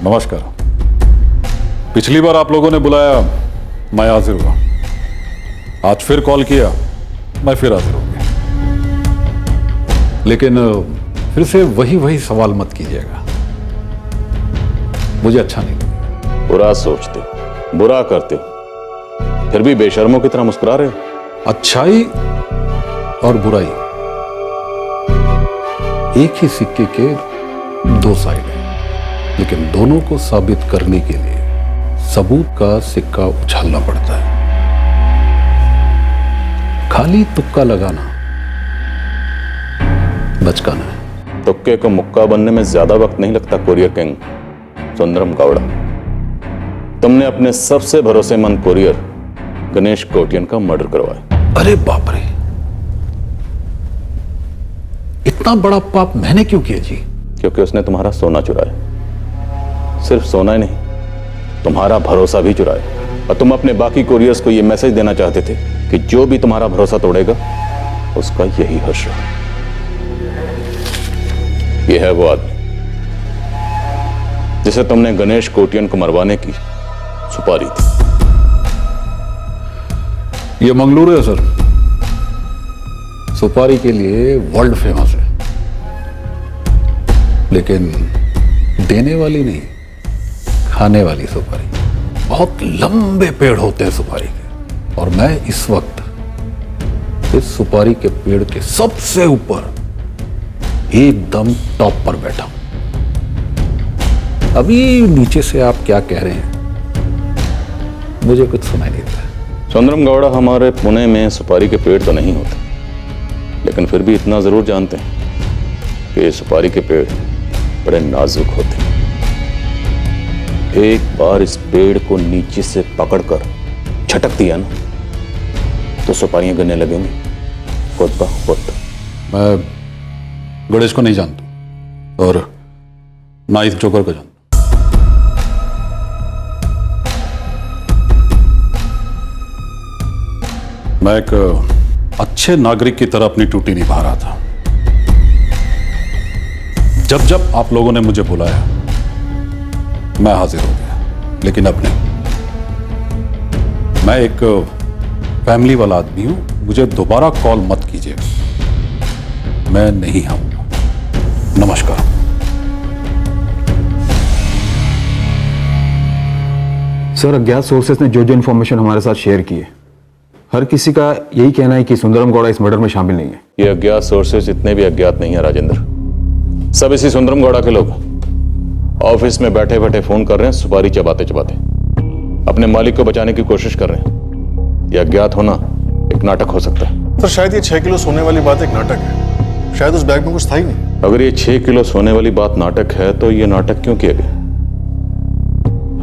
नमस्कार। पिछली बार आप लोगों ने बुलाया, मैं हाजिर हुआ। आज फिर कॉल किया, मैं फिर हाजिर हो गया। लेकिन फिर से वही सवाल मत कीजिएगा, मुझे अच्छा नहीं लगता। बुरा सोचते, बुरा करते, फिर भी बेशर्मों की तरह मुस्कुरा रहे हो। अच्छाई और बुराई एक ही सिक्के के दो साइड हैं, लेकिन दोनों को साबित करने के लिए सबूत का सिक्का उछालना पड़ता है। खाली तुक्का लगाना बचकाना है। तुक्के को मुक्का बनने में ज्यादा वक्त नहीं लगता कोरियर किंग सुंदरम गौड़ा। तुमने अपने सबसे भरोसेमंद कोरियर गणेश कोटियन का मर्डर करवाया। अरे बाप रे, इतना बड़ा पाप मैंने क्यों किया जी? क्योंकि उसने तुम्हारा सोना चुराया। सिर्फ सोना ही नहीं, तुम्हारा भरोसा भी चुराया। और तुम अपने बाकी कोरियर्स को यह मैसेज देना चाहते थे कि जो भी तुम्हारा भरोसा तोड़ेगा उसका यही हश्र। यह है वो आदमी जिसे तुमने गणेश कोटियन को मरवाने की सुपारी थी। ये मंगलुरु है सर, सुपारी के लिए वर्ल्ड फेमस है, लेकिन देने वाली नहीं, खाने वाली सुपारी। बहुत लंबे पेड़ होते हैं सुपारी के, और मैं इस वक्त इस सुपारी के पेड़ के सबसे ऊपर एकदम टॉप पर बैठा हूं। अभी नीचे से आप क्या कह रहे हैं मुझे कुछ सुनाई नहीं देता। सुंदरम गौड़ा, हमारे पुणे में सुपारी के पेड़ तो नहीं होते, लेकिन फिर भी इतना जरूर जानते हैं कि सुपारी के पेड़ बड़े नाजुक होते हैं। एक बार इस पेड़ को नीचे से पकड़कर झटक दिया ना, तो सुपारियां गिरने लगेंगी खुद ब खुद। मैं गणेश को नहीं जानता और ना इस जोकर को जानता। मैं एक अच्छे नागरिक की तरह अपनी ड्यूटी निभा रहा था। जब जब आप लोगों ने मुझे बुलाया मैं हाजिर हो गया, लेकिन अब नहीं। मैं एक फैमिली वाला आदमी हूं, मुझे दोबारा कॉल मत कीजिएगा, मैं नहीं आऊंगा। नमस्कार। सर, अज्ञात सोर्सेस ने जो जो इन्फॉर्मेशन हमारे साथ शेयर की है, हर किसी का यही कहना है कि सुंदरम गौड़ा इस मर्डर में शामिल नहीं है। ये अज्ञात सोर्सेज इतने भी अज्ञात नहीं है राजेंद्र, सब इसी सुंदरम गौड़ा के लोग ऑफिस में बैठे बैठे फोन कर रहे हैं, सुपारी चबाते चबाते अपने मालिक को बचाने की कोशिश कर रहे हैं। यह अज्ञात होना एक नाटक हो सकता है। सर, शायद ये 6 किलो सोने वाली बात एक नाटक है। शायद उस बैग में कुछ था ही नहीं। अगर ये 6 किलो सोने वाली बात नाटक है तो ये नाटक क्यों किया गया?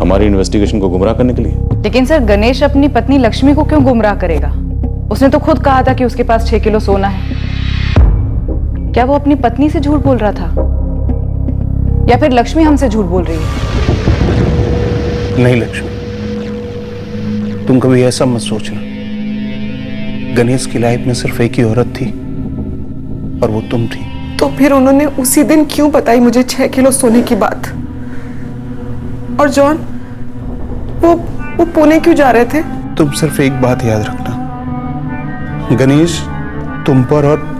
हमारी इन्वेस्टिगेशन को गुमराह करने के लिए? लेकिन सर, गणेश अपनी पत्नी लक्ष्मी को क्यों गुमराह करेगा? उसने तो खुद कहा था कि उसके पास 6 किलो सोना है। क्या वो अपनी पत्नी से झूठ बोल रहा था, या फिर लक्ष्मी हमसे झूठ बोल रही है? नहीं लक्ष्मी, तुम कभी ऐसा मत सोचना। गणेश की लाइफ में सिर्फ एक ही औरत थी और वो तुम थी। तो फिर उन्होंने उसी दिन क्यों बताई मुझे 6 किलो सोने की बात? और जॉन, वो वो पुणे क्यों जा रहे थे? तुम सिर्फ एक बात याद रखना, गणेश तुम पर और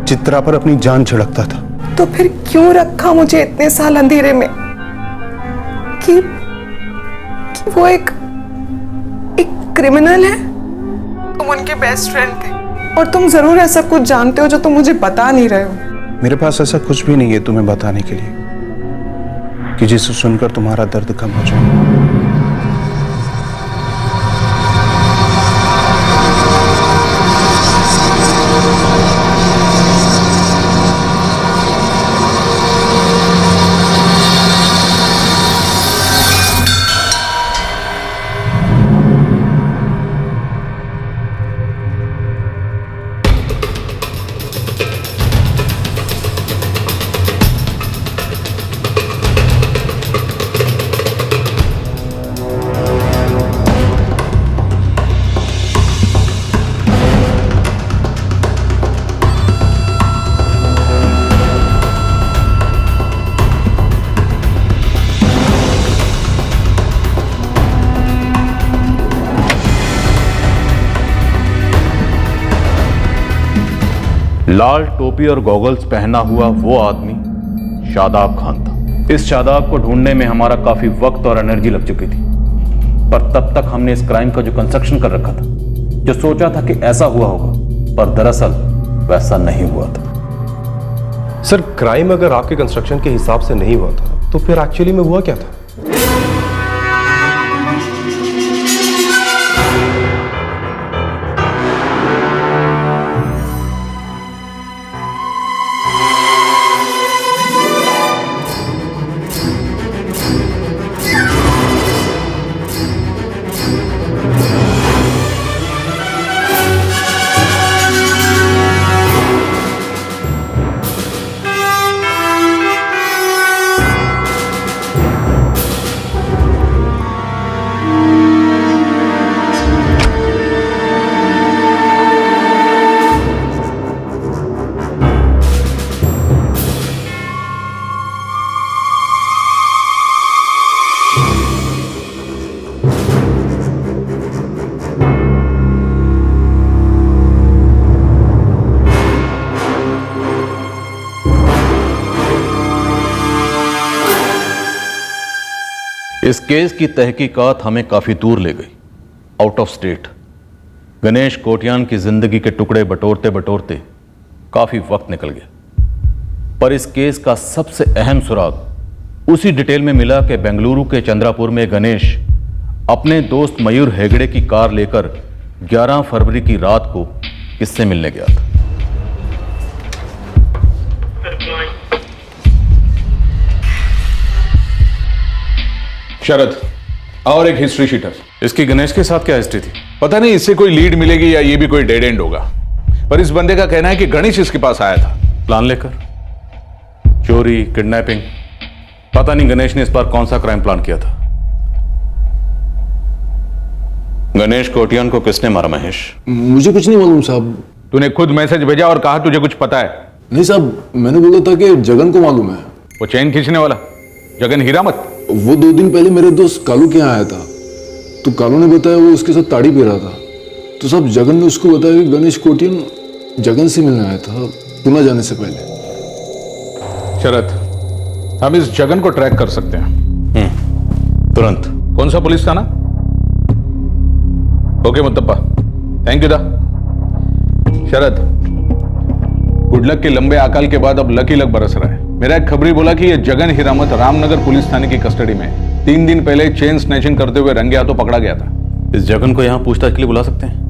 चित्रा पर अपनी जान छिड़कता था। तो फिर क्यों रखा मुझे इतने साल अंधेरे में? कि वो एक क्रिमिनल है? तुम उनके बेस्ट फ्रेंड थे और तुम जरूर ऐसा कुछ जानते हो जो तुम मुझे बता नहीं रहे हो। मेरे पास ऐसा कुछ भी नहीं है तुम्हें बताने के लिए कि जिसे सुनकर तुम्हारा दर्द कम हो जाए। लाल टोपी और गॉगल्स पहना हुआ वो आदमी शादाब खान था। इस शादाब को ढूंढने में हमारा काफी वक्त और एनर्जी लग चुकी थी, पर तब तक हमने इस क्राइम का जो कंस्ट्रक्शन कर रखा था, जो सोचा था कि ऐसा हुआ होगा, पर दरअसल वैसा नहीं हुआ था। सर, क्राइम अगर आपके कंस्ट्रक्शन के हिसाब से नहीं हुआ था तो फिर एक्चुअली में हुआ क्या था? इस केस की तहकीकात हमें काफी दूर ले गई, out of state. Ganesh Kotian की जिंदगी के टुकड़े बटोरते बटोरते काफी वक्त निकल गया, पर इस केस का सबसे अहम सुराग उसी डिटेल में मिला कि बेंगलुरु के चंद्रापुर में गणेश अपने दोस्त मयूर हेगड़े की कार लेकर 11 फरवरी की रात को किससे मिलने गया था। शरद, और एक हिस्ट्री शीट है। इसकी गणेश के साथ क्या हिस्ट्री थी? पता नहीं इससे कोई लीड मिलेगी या ये भी कोई डेड एंड होगा, पर इस बंदे का कहना है कि गणेश इसके पास आया था प्लान लेकर। चोरी, किडनैपिंग, पता नहीं गणेश ने इस बार कौन सा क्राइम प्लान किया था। गणेश कोटियान को किसने मारा महेश? मुझे कुछ नहीं मालूम साहब। तूने खुद मैसेज भेजा और कहा तुझे कुछ पता है? नहीं साहब, मैंने बोला था कि जगन को मालूम है। वो चेन खींचने वाला जगन हीरामत? वो 2 दिन पहले मेरे दोस्त कालू के यहाँ आया था, तो कालू ने बताया वो उसके साथ ताड़ी पी रहा था। तो साहब जगन ने उसको बताया कि गणेश कोटियान जगन से मिलने आया था पुणे जाने से पहले। शरद, हम इस जगन को ट्रैक कर सकते हैं तुरंत। कौन सा पुलिस थाना? ओके मुत्तप्पा, थैंक यू दा। शरद, गुडलक के लंबे अकाल के बाद अब लकी लक बरस रहा है। मेरा एक खबरी बोला कि यह जगन हीरामत रामनगर पुलिस थाने की कस्टडी में 3 दिन पहले चेन स्नैचिंग करते हुए रंगे हाथों पकड़ा गया था। इस जगन को यहां पूछताछ के लिए बुला सकते हैं?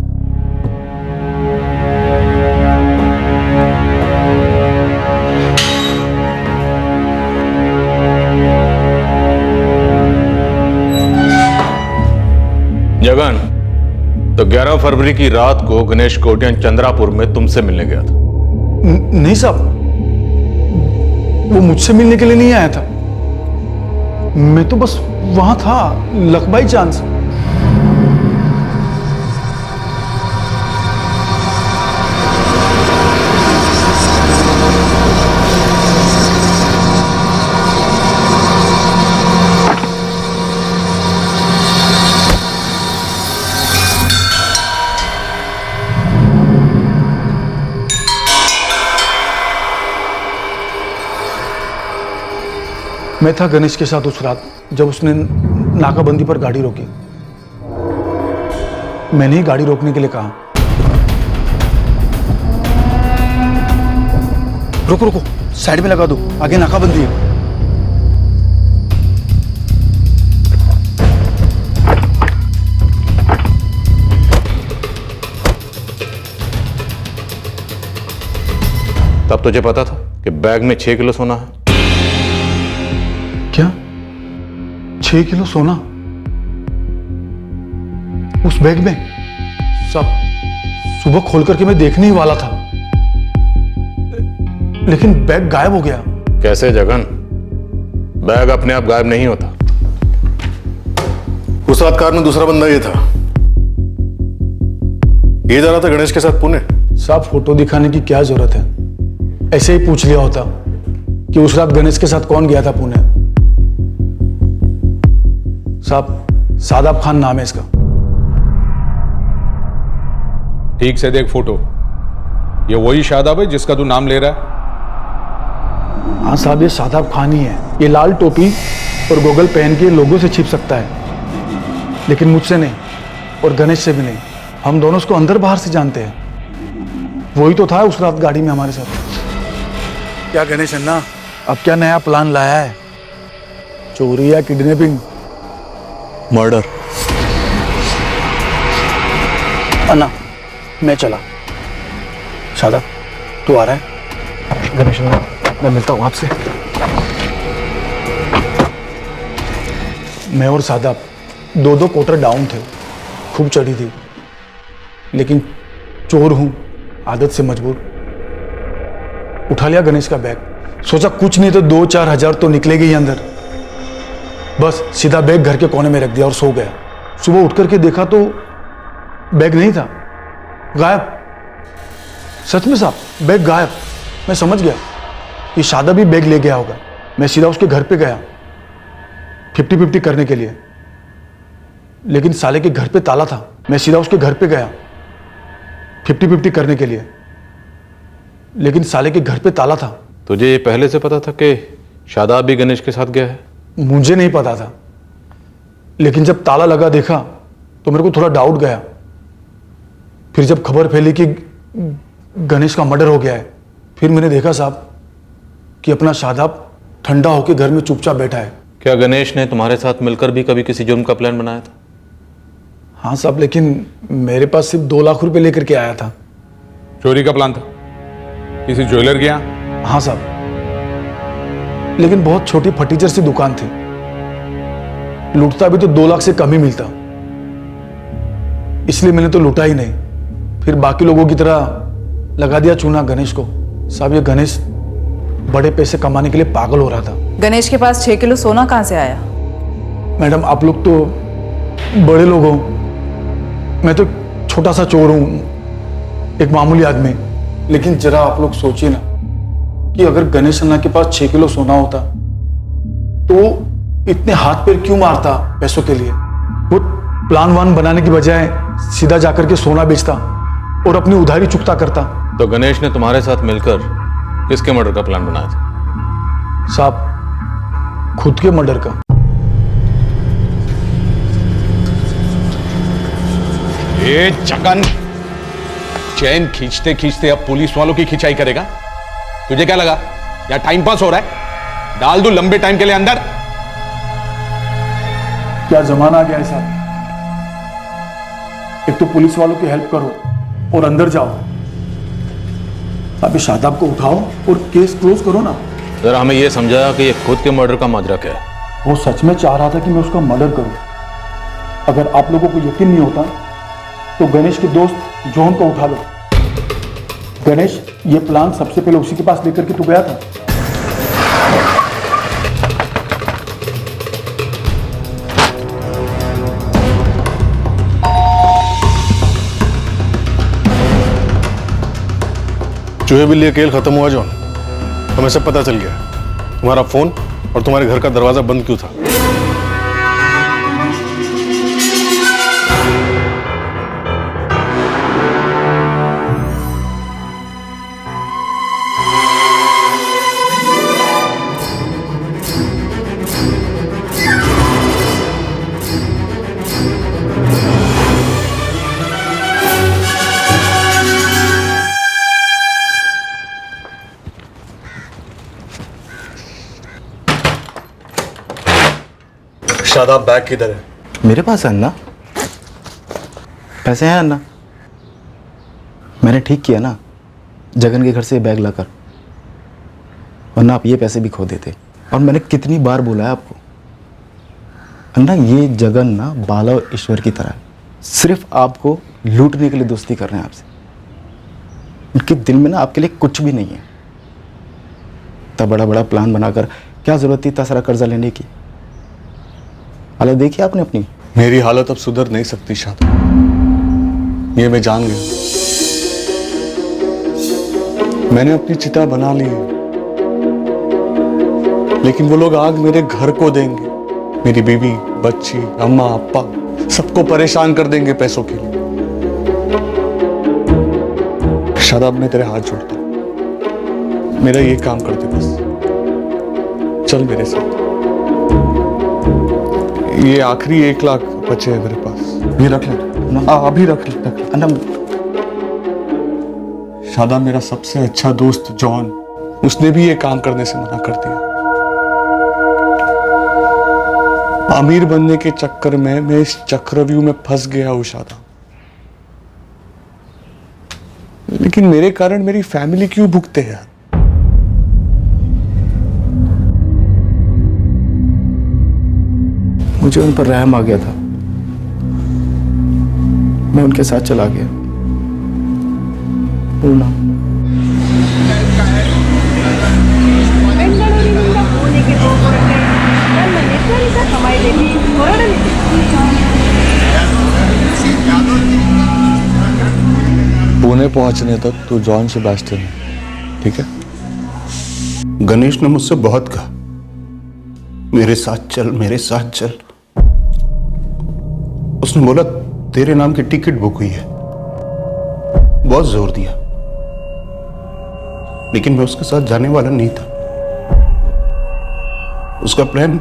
जगन, तो 11 फरवरी की रात को गणेश कोटियान चंद्रापुर में तुमसे मिलने गया था? नहीं साहब, वो मुझसे मिलने के लिए नहीं आया था। मैं तो बस वहां था लक बाई चांस। मैं था गणेश के साथ उस रात जब उसने नाकाबंदी पर गाड़ी रोकी। मैंने ही गाड़ी रोकने के लिए कहा। रुको रुको, साइड में लगा दो, आगे नाकाबंदी है। तब तुझे पता था कि बैग में 6 किलो सोना है? क्या 6 किलो सोना उस बैग में? सब सुबह खोल करके मैं देखने ही वाला था, लेकिन बैग गायब हो गया। कैसे जगन? बैग अपने आप गायब नहीं होता। उस रात कार में दूसरा बंदा ये था, ये जा रहा था गणेश के साथ पुणे। साहब फोटो दिखाने की क्या जरूरत है, ऐसे ही पूछ लिया होता कि उस रात गणेश के साथ कौन गया था पुणे। साहब सादाब खान नाम है इसका। ठीक से देख फोटो, ये वही शादाब है जिसका तू नाम ले रहा है? हाँ साहब, ये सादाब खान ही है। ये लाल टोपी और गोगल पहन के लोगों से छिप सकता है, लेकिन मुझसे नहीं और गणेश से भी नहीं। हम दोनों उसको अंदर बाहर से जानते हैं। वही तो था उस रात गाड़ी में हमारे साथ। क्या गणेश अन्ना, अब क्या नया प्लान लाया है? चोरी या किडनैपिंग? मर्डर। अन्ना मैं चला। सादा तू आ रहा है? गणेश अन्ना मैं मिलता हूं आपसे। मैं और सादाब दो क्वार्टर डाउन थे, खूब चढ़ी थी, लेकिन चोर हूं, आदत से मजबूर। उठा लिया गणेश का बैग, सोचा कुछ नहीं तो 2-4 हजार तो निकलेगी ही अंदर। बस सीधा बैग घर के कोने में रख दिया और सो गया। सुबह उठ करके देखा तो बैग नहीं था, गायब। सच में साहब, बैग गायब। मैं समझ गया कि शादा भी बैग ले गया होगा। मैं सीधा उसके घर पे गया 50-50 करने के लिए, लेकिन साले के घर पे ताला था। मैं सीधा उसके घर पे गया 50-50 करने के लिए, लेकिन साले के घर पे ताला था। तुझे ये पहले से पता था कि शादाब भी गणेश के साथ गया है? मुझे नहीं पता था, लेकिन जब ताला लगा देखा तो मेरे को थोड़ा डाउट गया। फिर जब खबर फैली कि गणेश का मर्डर हो गया है, फिर मैंने देखा साहब कि अपना शादाब ठंडा होकर घर में चुपचाप बैठा है। क्या गणेश ने तुम्हारे साथ मिलकर भी कभी किसी जुर्म का प्लान बनाया था? हाँ साहब, लेकिन मेरे पास सिर्फ 2 लाख रुपए लेकर के आया था। चोरी का प्लान था किसी ज्वेलर के यहाँ? हाँ साहब, लेकिन बहुत छोटी फर्नीचर सी दुकान थी। लूटता भी तो 2 लाख से कम ही मिलता, इसलिए मैंने तो लूटा ही नहीं। फिर बाकी लोगों की तरह लगा दिया चूना गणेश को। साहब ये गणेश बड़े पैसे कमाने के लिए पागल हो रहा था। गणेश के पास 6 किलो सोना कहाँ से आया? मैडम आप लोग तो बड़े लोग हो, मैं तो छोटा सा चोर हूं, एक मामूली आदमी। लेकिन जरा आप लोग सोचिए ना कि अगर गणेश अन्ना के पास 6 किलो सोना होता तो इतने हाथ पैर क्यों मारता पैसों के लिए? वो प्लान वान बनाने की बजाय सीधा जाकर के सोना बेचता और अपनी उधारी चुकता करता। तो गणेश ने तुम्हारे साथ मिलकर किसके मर्डर का प्लान बनाया था? साहब खुद के मर्डर का। ये चकन चैन खींचते खींचते अब पुलिस वालों की खिंचाई करेगा? तुझे क्या लगा या टाइम पास हो रहा है? डाल दो लंबे टाइम के लिए अंदर। क्या जमाना आ गया है साहब, एक तो पुलिस वालों की हेल्प करो और अंदर जाओ। अभी शादाब को उठाओ और केस क्लोज करो ना। जरा हमें यह समझाया कि ये खुद के मर्डर का माजरा क्या है? वो सच में चाह रहा था कि मैं उसका मर्डर करूं। अगर आप लोगों को यकीन नहीं होता तो गणेश के दोस्त जॉन को उठा लो। गणेश ये प्लान सबसे पहले उसी के पास लेकर के तू गया था। चूहे बिल्ली खेल खत्म हुआ जॉन, हमें सब पता चल गया। तुम्हारा फोन और तुम्हारे घर का दरवाजा बंद क्यों था? शादाब, बैग किधर है? मेरे पास है अन्ना। पैसे हैं अन्ना? मैंने ठीक किया ना जगन के घर से बैग लाकर, वरना आप ये पैसे भी खो देते। और मैंने कितनी बार बोला है आपको अन्ना, ये जगन ना बाला और ईश्वर की तरह है, सिर्फ आपको लूटने के लिए दोस्ती कर रहे हैं आपसे। उनके दिल में ना आपके लिए कुछ भी नहीं है। इतना बड़ा बड़ा प्लान बनाकर क्या जरूरत थी इतना सारा कर्जा लेने की? हालत देखी आपने अपनी? मेरी हालत अब सुधर नहीं सकती शादाब, ये मैं जान गया। मैंने अपनी चिता बना ली है, लेकिन वो लोग आग मेरे घर को देंगे। मेरी बीवी, बच्ची, अम्मा, अप्पा सबको परेशान कर देंगे पैसों के लिए। शादाब, मैं तेरे हाथ जोड़ता हूं, मेरा ये काम कर दे बस। चल मेरे साथ। ये आखिरी 1 लाख बचे हैं मेरे पास, ये रख ले। अभी रख ले। शादाब, मेरा सबसे अच्छा दोस्त जॉन, उसने भी ये काम करने से मना कर दिया। अमीर बनने के चक्कर में मैं इस चक्रव्यूह में फंस गया हूं शादाब। लेकिन मेरे कारण मेरी फैमिली क्यों भुगते हैं यार? मुझे उन पर रहम आ गया था, मैं उनके साथ चला गया। पूर्णा, ಬೆಂಗಳೂರಿನಿಂದ ಪುಣೆಗೆ ಹೋಗುವ ಟ್ರೈನ್ ತನ್ನ ನಿರ್ಧಾರಿತ ಸಮಯದಲ್ಲಿ ಹೊರಡಲಿದೆ. पुणे पहुंचने तक तू जॉन से बैठते नहीं, ठीक है? गणेश ने मुझसे बहुत कहा, मेरे साथ चल, मेरे साथ चल। उसने बोला तेरे नाम की टिकट बुक हुई है, बहुत जोर दिया, लेकिन मैं उसके साथ जाने वाला नहीं था। उसका प्लान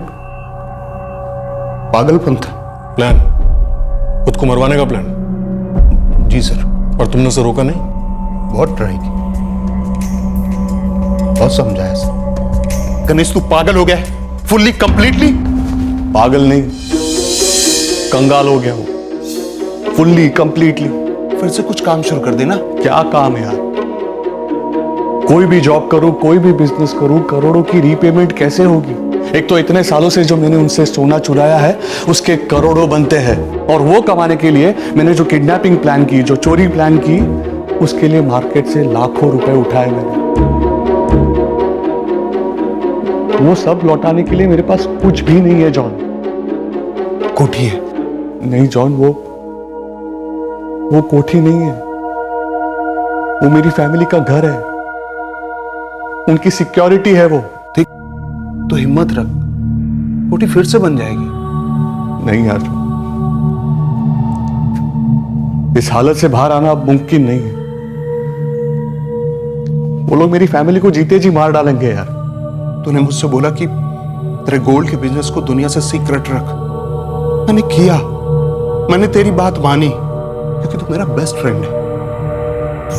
पागलपन था। प्लान? खुद को मरवाने का प्लान? जी सर। और तुमने उसे रोका नहीं? बहुत ट्राई की, बहुत समझाया सर। गणेश, तू पागल हो गया है, फुल्ली कंप्लीटली? पागल नहीं, कंगाल हो गया हूं, फुल्ली कंप्लीटली। फिर से कुछ काम शुरू कर देना। क्या काम है यार? कोई भी जॉब करूं, कोई भी बिजनेस करूं, करोड़ों की रीपेमेंट कैसे होगी? एक तो इतने सालों से जो मैंने उनसे सोना चुराया है उसके करोड़ों बनते हैं, और वो कमाने के लिए मैंने जो किडनैपिंग प्लान की, जो चोरी प्लान की, उसके लिए मार्केट से लाखों रुपए उठाए मैंने। वो सब लौटाने के लिए मेरे पास कुछ भी नहीं है जॉन। कोठी है? नहीं जॉन, वो कोठी नहीं है, वो मेरी फैमिली का घर है, उनकी सिक्योरिटी है वो। ठीक, तो हिम्मत रख, कोठी फिर से बन जाएगी। नहीं यार, इस हालत से बाहर आना अब मुमकिन नहीं है। वो लोग मेरी फैमिली को जीते जी मार डालेंगे यार। तूने मुझसे बोला कि तेरे गोल्ड के बिजनेस को दुनिया से सीक्रेट रख, मैंने किया, मैंने तेरी बात मानी, क्योंकि तू मेरा बेस्ट फ्रेंड है।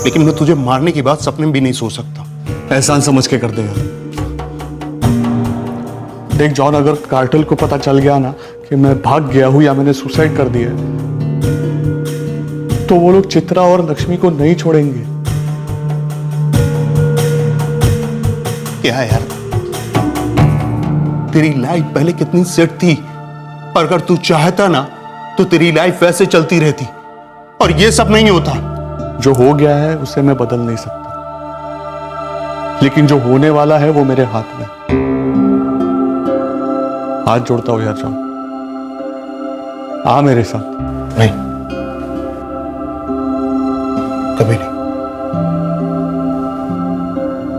लेकिन मैं तुझे मारने की बात सपने में भी नहीं सोच सकता। एहसान समझ के कर दे यार। देख जॉन, अगर कार्टेल को पता चल गया ना कि मैं भाग गया हूं या मैंने सुसाइड कर दिया है, तो वो लोग चित्रा और लक्ष्मी को नहीं छोड़ेंगे। क्या यार, तेरी लाइफ पहले कितनी सेट थी, और अगर तू चाहता ना तो तेरी लाइफ वैसे चलती रहती, और ये सब नहीं होता। जो हो गया है उसे मैं बदल नहीं सकता, लेकिन जो होने वाला है वो मेरे हाथ में। हाथ जोड़ता हूं यार जॉन, आ मेरे साथ। नहीं, कभी नहीं।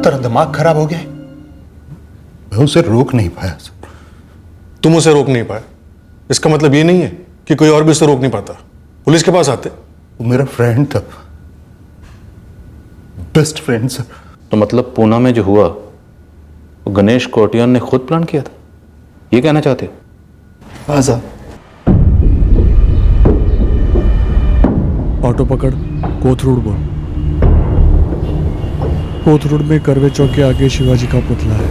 तेरा दिमाग खराब हो गया है, मैं उसे रोक नहीं पाया सर। तुम उसे रोक नहीं पाए, इसका मतलब ये नहीं है कि कोई और भी उसे रोक नहीं पाता। पुलिस के पास आते। वो मेरा फ्रेंड था, बेस्ट फ्रेंड सर। तो मतलब पूना में जो हुआ वो गणेश कोटियान ने खुद प्लान किया था, ये कहना चाहते हो? हाँ सर। ऑटो पकड़, कोथरूड बोल। कोथरूड में करवे चौक के आगे शिवाजी का पुतला है,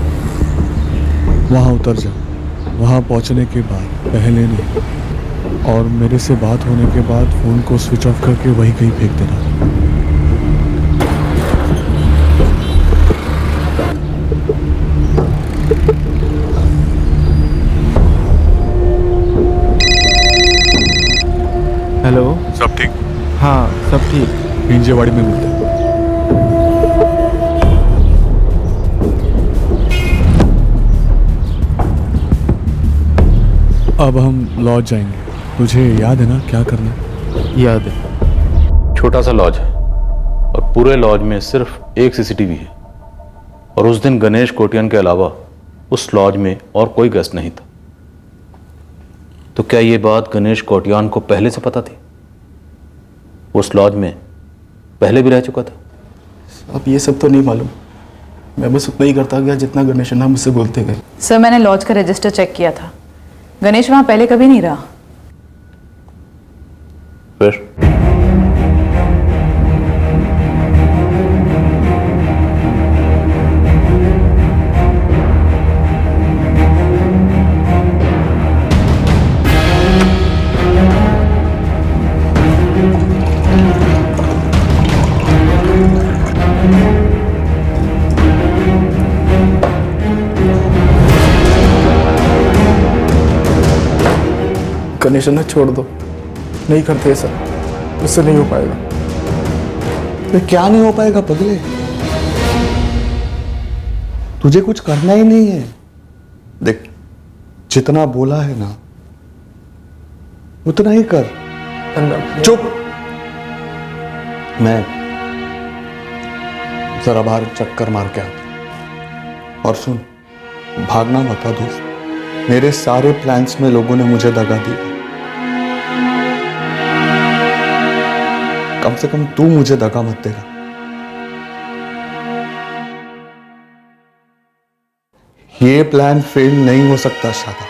वहां उतर जा। वहाँ पहुँचने के बाद, पहले नहीं, और मेरे से बात होने के बाद फ़ोन को स्विच ऑफ करके वहीं कहीं फेंक देना। हेलो, सब ठीक? हाँ सब ठीक। हिंजेवाड़ी में मिलते हैं। अब हम लॉज जाएंगे। तुझे याद है ना क्या करना है? याद है। छोटा सा लॉज है और पूरे लॉज में सिर्फ एक सीसीटीवी है, और उस दिन गणेश कोटियान के अलावा उस लॉज में और कोई गेस्ट नहीं था। तो क्या ये बात गणेश कोटियान को पहले से पता थी? उस लॉज में पहले भी रह चुका था? अब ये सब तो नहीं मालूम, मैं बस उतना ही करता गया जितना गणेश अन्ना मुझसे बोलते गए। सर मैंने लॉज का रजिस्टर चेक किया था, गणेश वहां पहले कभी नहीं रहा। फिर गणेश अन्ना छोड़ दो, नहीं करते ऐसा, उससे नहीं हो पाएगा। तो क्या नहीं हो पाएगा पगले? तुझे कुछ करना ही नहीं है। देख, जितना बोला है ना उतना ही कर। चुप। मैं जरा बाहर चक्कर मार के आता। और सुन, भागना मत दोस्त। मेरे सारे प्लान्स में लोगों ने मुझे दगा दी। कम से कम तू मुझे दगा मत देगा। ये प्लान फेल नहीं हो सकता शादा।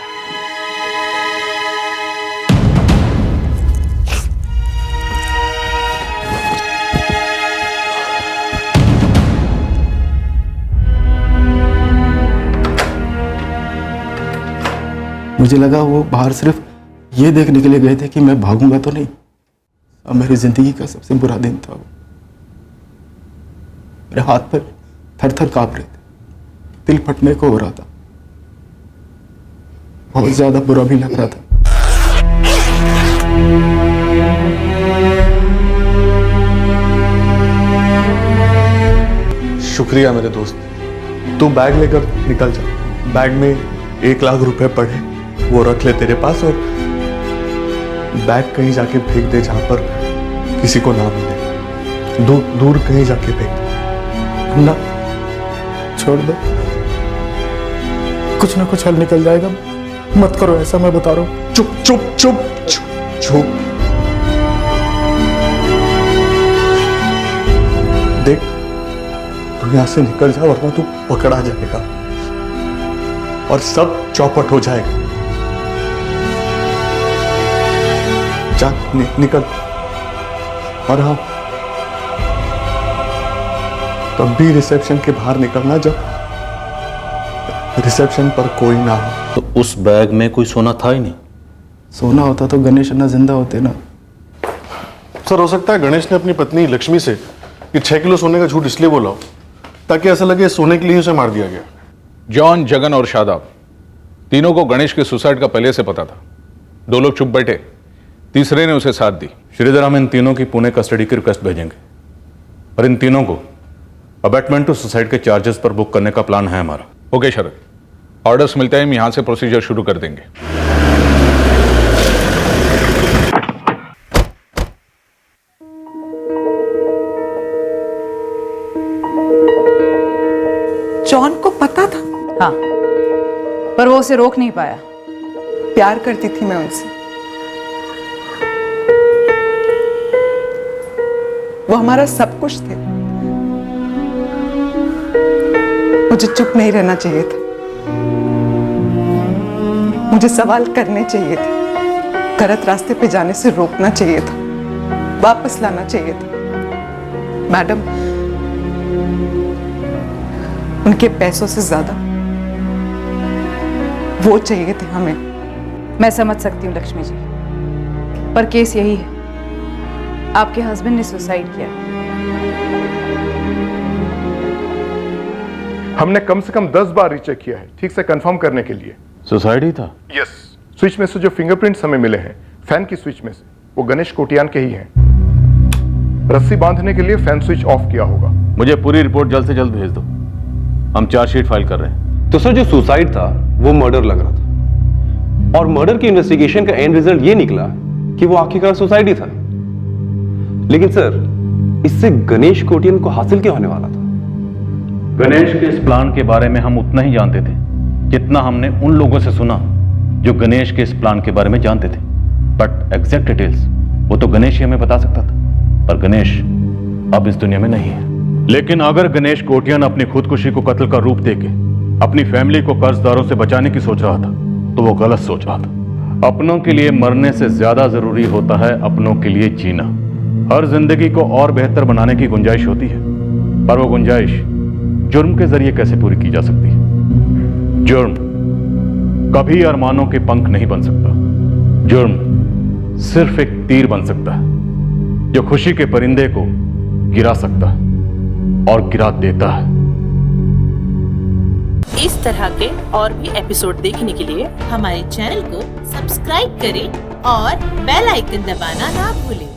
मुझे लगा वो बाहर सिर्फ ये देखने के लिए गए थे कि मैं भागूंगा तो नहीं। अब मेरी जिंदगी का सबसे बुरा दिन था वो। मेरे हाथ पर थर थर कांप रहे थे, दिल फटने को हो रहा था, बहुत ज्यादा बुरा भी लग रहा था। शुक्रिया मेरे दोस्त। तू बैग लेकर निकल जा। बैग में 1 लाख रुपए पड़े, वो रख ले तेरे पास, और बैग कहीं जाके फेंक दे जहां पर किसी को ना मिले। दूर दूर कहीं जाके फेंक दे। ना छोड़ दो, कुछ ना कुछ हल निकल जाएगा। मत करो ऐसा, मैं बता रहा हूं। चुप चुप चुप चुप चुप। देख, तू यहां से निकल जा वरना तू पकड़ा जाएगा और सब चौपट हो जाएगा। जा, निकल। और हाँ, तब भी रिसेप्शन के बाहर निकलना जब रिसेप्शन पर कोई ना हो। तो उस बैग में कोई सोना था ही नहीं। सोना होता तो गणेश अन्ना जिंदा होते ना। सर, हो सकता है गणेश ने अपनी पत्नी लक्ष्मी से कि 6 किलो सोने का झूठ इसलिए बोला हो ताकि ऐसा लगे सोने के लिए उसे मार दिया गया। जॉन, जगन और शादाब, तीनों को गणेश के सुसाइड का पहले से पता था। 2 लोग चुप बैठे, तीसरे ने उसे साथ दी। श्रीधर, हम इन तीनों की पुणे कस्टडी की रिक्वेस्ट भेजेंगे और इन तीनों को अबैटमेंट टू सुसाइड के चार्जेस पर बुक करने का प्लान है हमारा। ओके शरद, ऑर्डर्स मिलते ही हम यहां से प्रोसीजर शुरू कर देंगे। जॉन को पता था? हाँ, पर वो उसे रोक नहीं पाया। प्यार करती थी मैं उनसे, वो हमारा सब कुछ थे। मुझे चुप नहीं रहना चाहिए था, मुझे सवाल करने चाहिए थे, गलत रास्ते पे जाने से रोकना चाहिए था, वापस लाना चाहिए था। मैडम, उनके पैसों से ज्यादा वो चाहिए थे हमें। मैं समझ सकती हूँ लक्ष्मी जी, पर केस यही है, आपके हस्बैंड ने सुसाइड किया। हमने कम से कम 10 बार रीचेक किया है ठीक से कंफर्म करने के लिए। सुसाइड ही था? यस। स्विच में से जो फिंगरप्रिंट्स हमें मिले हैं फैन की स्विच में से, वो गणेश कोटियान के ही हैं। रस्सी बांधने के लिए फैन स्विच ऑफ किया होगा। मुझे पूरी रिपोर्ट जल्द से जल्द भेज दो, हम चार्जशीट फाइल कर रहे हैं। तो सर जो सुसाइड था वो मर्डर लग रहा था, और मर्डर की इन्वेस्टिगेशन का एंड रिजल्ट ये निकला कि वो आखिरकार सुसाइड ही था। लेकिन सर इससे गणेश कोटियान को हासिल क्या होने वाला था? गणेश के इस प्लान के बारे में हम उतना ही जानते थे जितना हमने उन लोगों से सुना जो गणेश के इस प्लान के बारे में जानते थे। बट एग्जैक्ट डिटेल्स वो तो गणेश ही हमें बता सकता था, पर गणेश अब इस दुनिया में नहीं है। लेकिन अगर गणेश कोटियान अपनी खुदकुशी को कत्ल का रूप देके अपनी फैमिली को कर्जदारों से बचाने की सोच रहा था, तो वो गलत सोच रहा था। अपनों के लिए मरने से ज्यादा जरूरी होता है अपनों के लिए जीना। हर जिंदगी को और बेहतर बनाने की गुंजाइश होती है, पर वो गुंजाइश जुर्म के जरिए कैसे पूरी की जा सकती है? जुर्म कभी अरमानों के पंख नहीं बन सकता। जुर्म सिर्फ एक तीर बन सकता है जो खुशी के परिंदे को गिरा सकता है और गिरा देता है। इस तरह के और भी एपिसोड देखने के लिए हमारे चैनल को सब्सक्राइब करें और बेल आइकन दबाना ना भूलें।